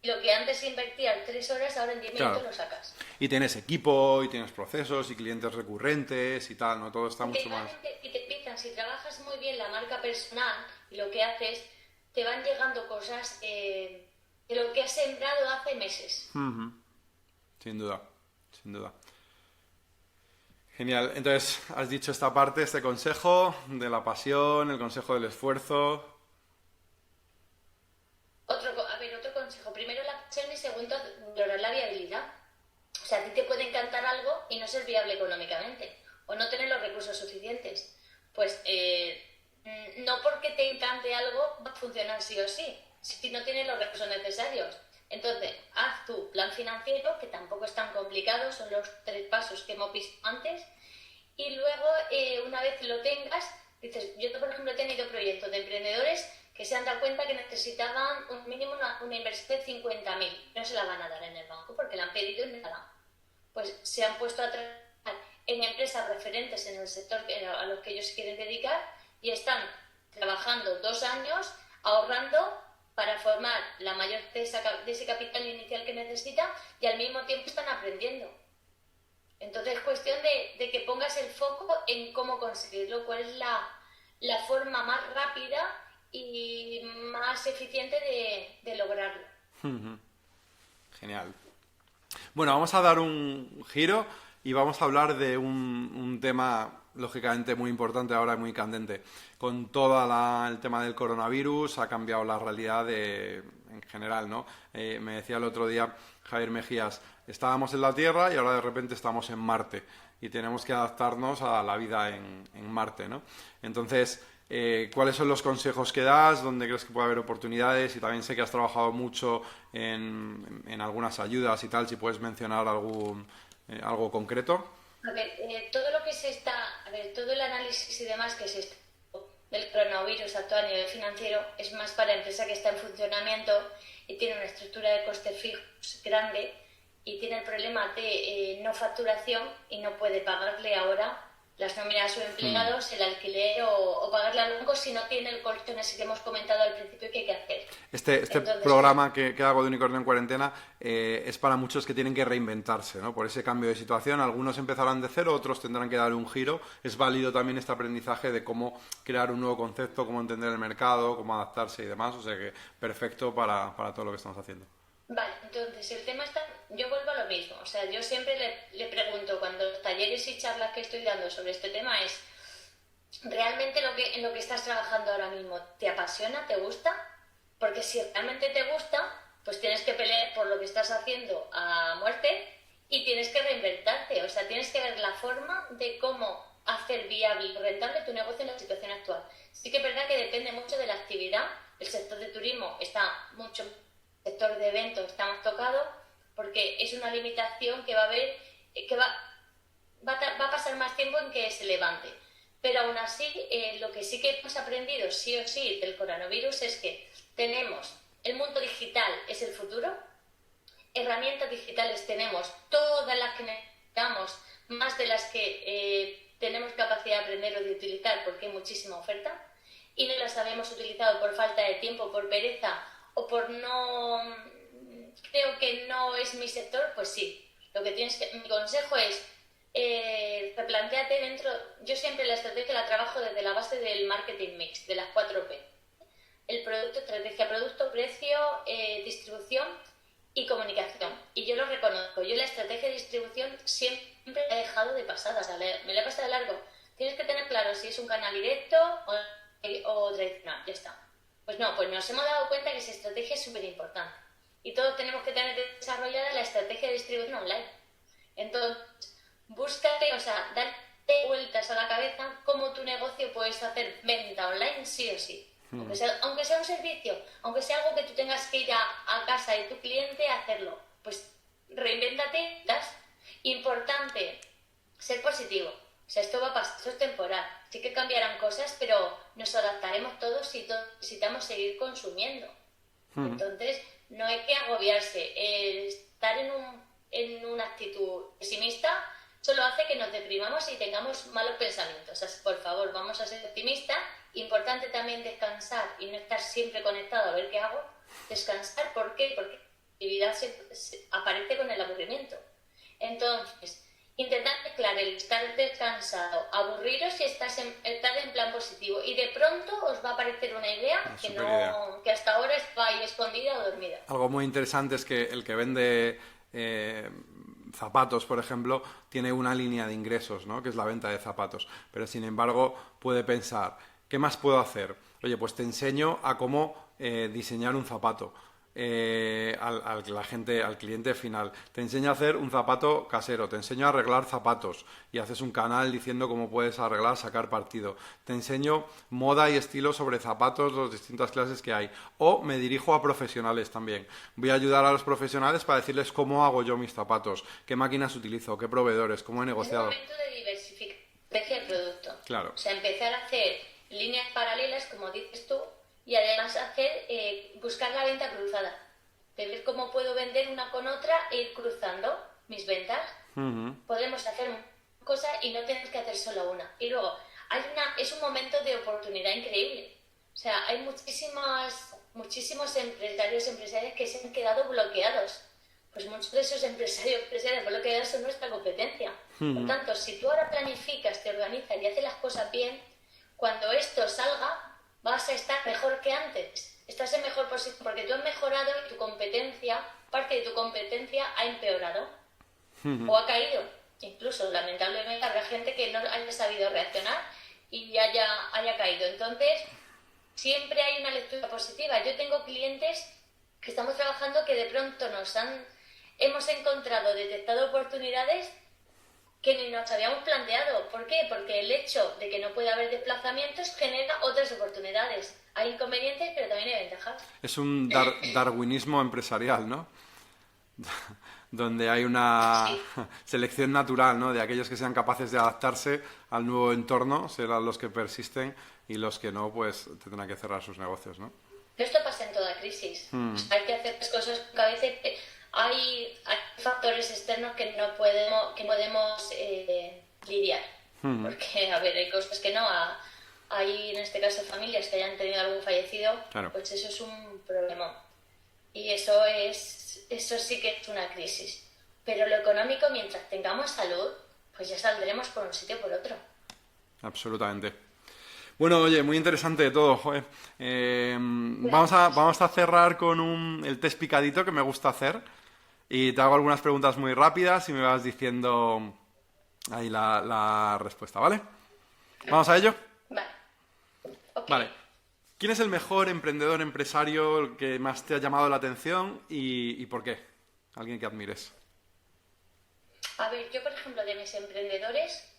Lo que antes invertías 3 horas, ahora en 10 minutos Claro. lo sacas. Y tienes equipo, y tienes procesos, y clientes recurrentes, y tal, ¿no? Todo está mucho más... Y te pican, si trabajas muy bien la marca personal y lo que haces, te van llegando cosas de lo que has sembrado hace meses. Sin duda, sin duda. Genial. Entonces, has dicho esta parte, este consejo de la pasión, el consejo del esfuerzo. Otro consejo. Primero la pasión y segundo, valorar la viabilidad. O sea, a ti te puede encantar algo y no ser viable económicamente o no tener los recursos suficientes. Pues no porque te encante algo va a funcionar sí o sí, si no tienes los recursos necesarios. Entonces, haz tu plan financiero, que tampoco es tan complicado, son los 3 pasos que hemos visto antes, y luego, una vez lo tengas, dices, yo por ejemplo he tenido proyectos de emprendedores que que se han dado cuenta que necesitaban un mínimo una inversión de 50.000. No se la van a dar en el banco porque la han pedido y nada. Pues se han puesto a trabajar en empresas referentes en el sector a los que ellos se quieren dedicar y están trabajando 2 años ahorrando para formar la mayor de ese capital inicial que necesitan y al mismo tiempo están aprendiendo. Entonces es cuestión de que pongas el foco en cómo conseguirlo, cuál es la forma más rápida y más eficiente de lograrlo. Genial. Bueno, vamos a dar un giro y vamos a hablar de un tema lógicamente muy importante ahora y muy candente. Con todo el tema del coronavirus ha cambiado la realidad en general, ¿no? Me decía el otro día Javier Mejías, estábamos en la Tierra y ahora de repente estamos en Marte y tenemos que adaptarnos a la vida en Marte, ¿no? Entonces, ¿cuáles son los consejos que das? ¿Dónde crees que puede haber oportunidades? Y también sé que has trabajado mucho en algunas ayudas y tal, si puedes mencionar algo concreto. A ver, todo el análisis y demás que se está del coronavirus actual a nivel financiero es más para empresa que está en funcionamiento y tiene una estructura de costes fijos grande y tiene el problema de no facturación y no puede pagarle ahora las nóminas a sus empleados, el alquiler o pagarle al banco si no tiene el colchón ese que hemos comentado al principio que hay que hacer. Entonces, programa que hago de Unicornio en Cuarentena es para muchos que tienen que reinventarse, ¿no? Por ese cambio de situación. Algunos empezarán de cero, otros tendrán que dar un giro. Es válido también este aprendizaje de cómo crear un nuevo concepto, cómo entender el mercado, cómo adaptarse y demás. O sea que perfecto para todo lo que estamos haciendo. Vale, entonces el tema está, yo vuelvo a lo mismo, o sea, yo siempre le pregunto cuando los talleres y charlas que estoy dando sobre este tema es, ¿realmente en lo que estás trabajando ahora mismo te apasiona, te gusta? Porque si realmente te gusta, pues tienes que pelear por lo que estás haciendo a muerte y tienes que reinventarte, o sea, tienes que ver la forma de cómo hacer viable y rentable tu negocio en la situación actual. Sí que es verdad que depende mucho de la actividad, el sector de turismo está mucho sector de eventos estamos tocados porque es una limitación que va a haber, que va a pasar más tiempo en que se levante. Pero aún así, lo que sí que hemos aprendido sí o sí del coronavirus es que tenemos el mundo digital es el futuro, herramientas digitales tenemos todas las que necesitamos, más de las que tenemos capacidad de aprender o de utilizar porque hay muchísima oferta y no las habíamos utilizado por falta de tiempo, por pereza o por creo que no es mi sector, pues sí. Mi consejo es replantéate yo siempre la estrategia la trabajo desde la base del marketing mix, de las 4P. El producto, estrategia, producto, precio, distribución y comunicación. Y yo lo reconozco, yo la estrategia de distribución siempre la he dejado de pasada, o sea, me la he pasado de largo. Tienes que tener claro si es un canal directo o tradicional, ya está. Pues no, pues nos hemos dado cuenta que esa estrategia es súper importante y todos tenemos que tener desarrollada la estrategia de distribución online. Entonces, búscate, o sea, date vueltas a la cabeza cómo tu negocio puedes hacer venta online sí o sí. Aunque sea un servicio, aunque sea algo que tú tengas que ir a casa de tu cliente a hacerlo, pues reinvéntate, Importante, ser positivo. O sea, esto va a pasar, esto es temporal. Sí que cambiarán cosas, pero nos adaptaremos todos y todos necesitamos seguir consumiendo. Entonces, no hay que agobiarse. Estar en una actitud pesimista solo hace que nos deprimamos y tengamos malos pensamientos. O sea, por favor, vamos a ser optimistas. Importante también descansar y no estar siempre conectado a ver qué hago. Descansar, ¿por qué? Porque la actividad aparece con el aburrimiento. Entonces, intentad mezclar el estar descansado, aburriros y estar en plan positivo. Y de pronto os va a aparecer una idea que hasta ahora está ahí escondida o dormida. Algo muy interesante es que el que vende zapatos, por ejemplo, tiene una línea de ingresos, ¿no? Que es la venta de zapatos. Pero sin embargo puede pensar, ¿qué más puedo hacer? Oye, pues te enseño a cómo diseñar un zapato. Al cliente final. Te enseño a hacer un zapato casero, te enseño a arreglar zapatos y haces un canal diciendo cómo puedes arreglar, sacar partido. Te enseño moda y estilo sobre zapatos, las distintas clases que hay. O me dirijo a profesionales también. Voy a ayudar a los profesionales para decirles cómo hago yo mis zapatos, qué máquinas utilizo, qué proveedores, cómo he negociado. Es un momento de diversificar el producto. Claro. O sea, empezar a hacer líneas paralelas, como dices tú, y además buscar la venta cruzada, de ver cómo puedo vender una con otra e ir cruzando mis ventas. Podemos hacer cosas y no tener que hacer solo una. Y luego, es un momento de oportunidad increíble. O sea, hay muchísimos empresarias que se han quedado bloqueados. Pues muchos de esos empresarios bloqueados son nuestra competencia. Por tanto, si tú ahora planificas, te organizas y haces las cosas bien, cuando esto salga, vas a estar mejor que antes. Estás en mejor posición porque tú has mejorado y parte de tu competencia ha empeorado o ha caído. Incluso, lamentablemente, habrá gente que no haya sabido reaccionar y haya caído. Entonces, siempre hay una lectura positiva. Yo tengo clientes que estamos trabajando que de pronto hemos detectado oportunidades que ni nos habíamos planteado. ¿Por qué? Porque el hecho de que no pueda haber desplazamientos genera otras oportunidades. Hay inconvenientes, pero también hay ventajas. Es un darwinismo empresarial, ¿no? Donde hay una selección natural, ¿no? De aquellos que sean capaces de adaptarse al nuevo entorno, serán los que persisten y los que no, pues tendrán que cerrar sus negocios, ¿no? Esto pasa en toda crisis. Hay que hacer las cosas con cabeza. Hay factores externos que no podemos lidiar. Porque, a ver, hay cosas que no. Hay, en este caso, familias que hayan tenido algún fallecido. Claro. Pues eso es un problema. Y eso sí que es una crisis. Pero lo económico, mientras tengamos salud, pues ya saldremos por un sitio o por otro. Absolutamente. Bueno, oye, muy interesante todo, joder. Vamos a cerrar con el test picadito que me gusta hacer. Y te hago algunas preguntas muy rápidas y me vas diciendo ahí la respuesta, ¿vale? ¿Vamos a ello? Vale. Okay. Vale. ¿Quién es el mejor emprendedor, empresario, el que más te ha llamado la atención y por qué? Alguien que admires. A ver, yo, por ejemplo, de mis emprendedores,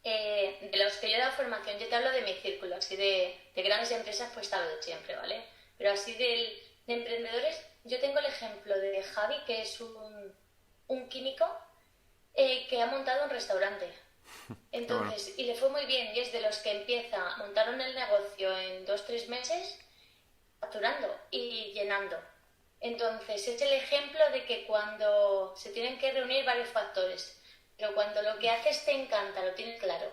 de los que yo he dado formación, yo te hablo de mi círculo, así de grandes empresas, pues te hablo de siempre, ¿vale? Pero así de emprendedores, yo tengo el ejemplo de Javi, que es un químico que ha montado un restaurante. Entonces, bueno. Y le fue muy bien, y es de los que montaron el negocio en 2-3 meses, facturando y llenando. Entonces, es el ejemplo de que cuando se tienen que reunir varios factores, pero cuando lo que haces te encanta, lo tienes claro,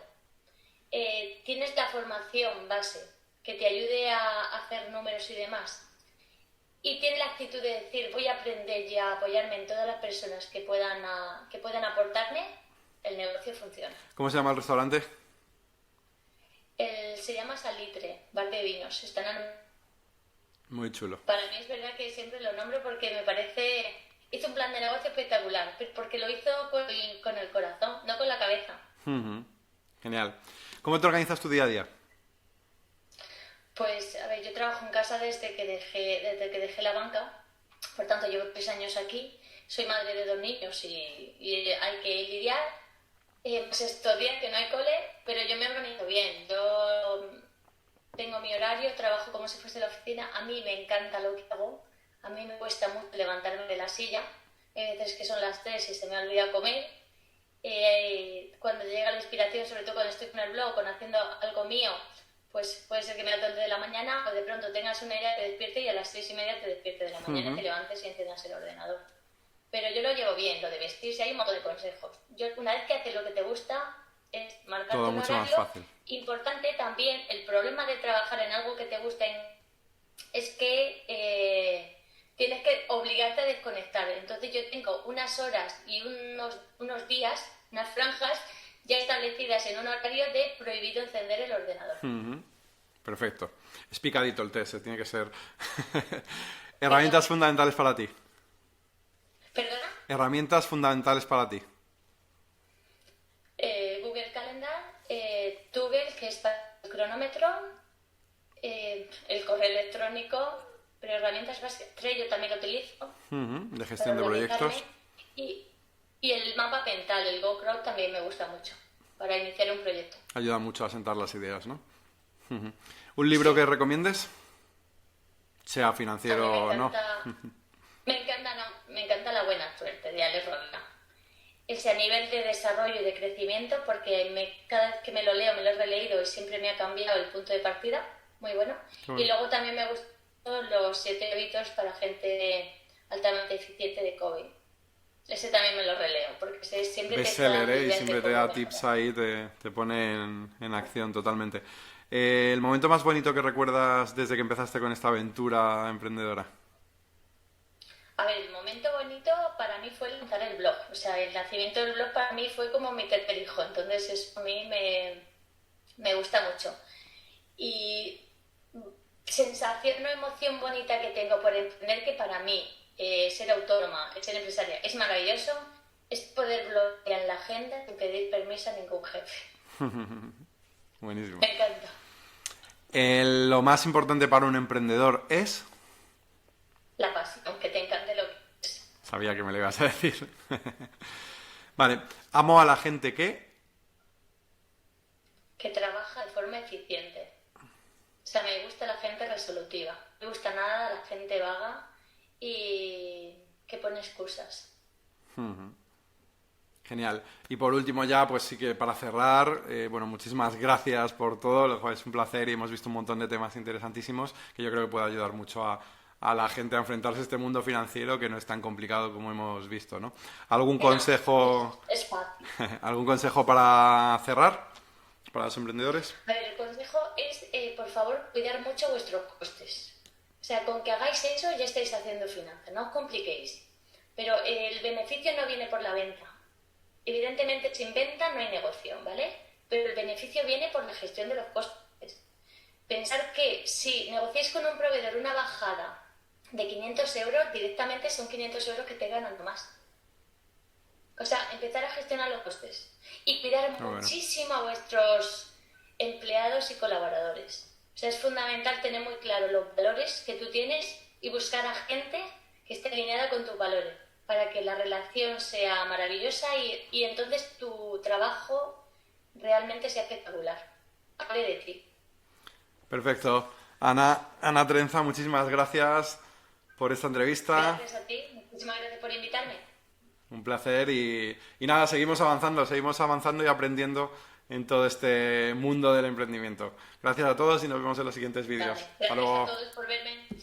tienes la formación base que te ayude a hacer números y demás, y tienes la actitud de decir, voy a aprender y a apoyarme en todas las personas que puedan aportarme, el negocio funciona. ¿Cómo se llama el restaurante? Se llama Salitre, bar de vinos. Muy chulo. Para mí es verdad que siempre lo nombro porque me parece... Hizo un plan de negocio espectacular, porque lo hizo con el corazón, no con la cabeza. Genial. ¿Cómo te organizas tu día a día? Pues, a ver, yo trabajo en casa desde que dejé la banca. Por tanto, llevo 3 años aquí. Soy madre de 2 niños y hay que lidiar. Pues estos días que no hay cole, pero yo me organizo bien. Yo tengo mi horario, trabajo como si fuese la oficina. A mí me encanta lo que hago. A mí me cuesta mucho levantarme de la silla. Hay veces que son las 3 y se me olvida comer. Cuando llega la inspiración, sobre todo cuando estoy con el blog, haciendo algo mío, pues puede ser que me levante de la mañana o de pronto tengas una idea, te despierte y a las 6:30 te despierte de la mañana y te levantes y enciendas el ordenador. Pero yo lo llevo bien, lo de vestirse, hay un montón de consejos. Una vez que haces lo que te gusta, es marcarte todo un mucho horario. Más fácil. Importante también, el problema de trabajar en algo que te gusta es que tienes que obligarte a desconectar. Entonces yo tengo unas horas y unos días, unas franjas ya establecidas en un horario de prohibido encender el ordenador. Perfecto. Es picadito el test, tiene que ser. Herramientas fundamentales para ti. ¿Perdona? Herramientas fundamentales para ti. Google Calendar, Toggle, que es para el cronómetro, el correo electrónico, pero herramientas básicas. Trello también lo utilizo. De gestión de proyectos. Y el mapa mental, el GoCrowd, también me gusta mucho para iniciar un proyecto. Ayuda mucho a sentar las ideas, ¿no? ¿Un libro que recomiendes? Sea financiero o no. Me encanta La buena suerte de Alex Rovira. Ese a nivel de desarrollo y de crecimiento, porque cada vez que me lo leo, me lo he releído y siempre me ha cambiado el punto de partida. muy bueno. Qué Y bueno. luego también me gustan los 7 hábitos para gente altamente eficiente de COVID. Ese también me lo releo, porque siempre te está Bestseller, dando ¿eh? Y ideas de siempre te cómo da tips mejorar. ahí, te pone en acción totalmente. ¿El momento más bonito que recuerdas desde que empezaste con esta aventura emprendedora? A ver, el momento bonito para mí fue lanzar el blog. O sea, el nacimiento del blog para mí fue como mi tercer hijo. Entonces, eso a mí me gusta mucho. Y sensación o emoción bonita que tengo por emprender, que para mí ser autónoma, ser empresaria, es maravilloso, es poder bloquear la agenda sin pedir permiso a ningún jefe. Buenísimo. Me encanta. Lo más importante para un emprendedor es... La pasión, que te encante lo que es. Sabía que me lo ibas a decir. Vale, amo a la gente Que trabaja de forma eficiente. O sea, me gusta la gente resolutiva. No me gusta nada la gente vaga y que pone excusas. Genial. Y por último ya, pues sí que para cerrar, bueno, muchísimas gracias por todo, lo cual es un placer y hemos visto un montón de temas interesantísimos que yo creo que puede ayudar mucho a la gente a enfrentarse a este mundo financiero que no es tan complicado como hemos visto, ¿no? ¿Algún Que no, consejo, es fácil. algún consejo para cerrar para los emprendedores? A ver, el consejo es, por favor, cuidar mucho vuestros costes. O sea, con que hagáis eso ya estáis haciendo finanzas, no os compliquéis. Pero el beneficio no viene por la venta. Evidentemente, sin venta no hay negocio, ¿vale? Pero el beneficio viene por la gestión de los costes. Pensar que si negociáis con un proveedor una bajada de 500 euros, directamente son 500 euros que te ganan más. O sea, empezar a gestionar los costes y cuidar Bueno. muchísimo a vuestros empleados y colaboradores. O sea, es fundamental tener muy claro los valores que tú tienes y buscar a gente que esté alineada con tus valores para que la relación sea maravillosa y entonces tu trabajo realmente sea espectacular. Hable de ti. Perfecto. Ana Trenza, muchísimas gracias por esta entrevista. Gracias a ti. Muchísimas gracias por invitarme. Un placer y nada, seguimos avanzando y aprendiendo en todo este mundo del emprendimiento. Gracias a todos y nos vemos en los siguientes vídeos. Vale. Hasta Gracias a luego. todos por verme. Chao.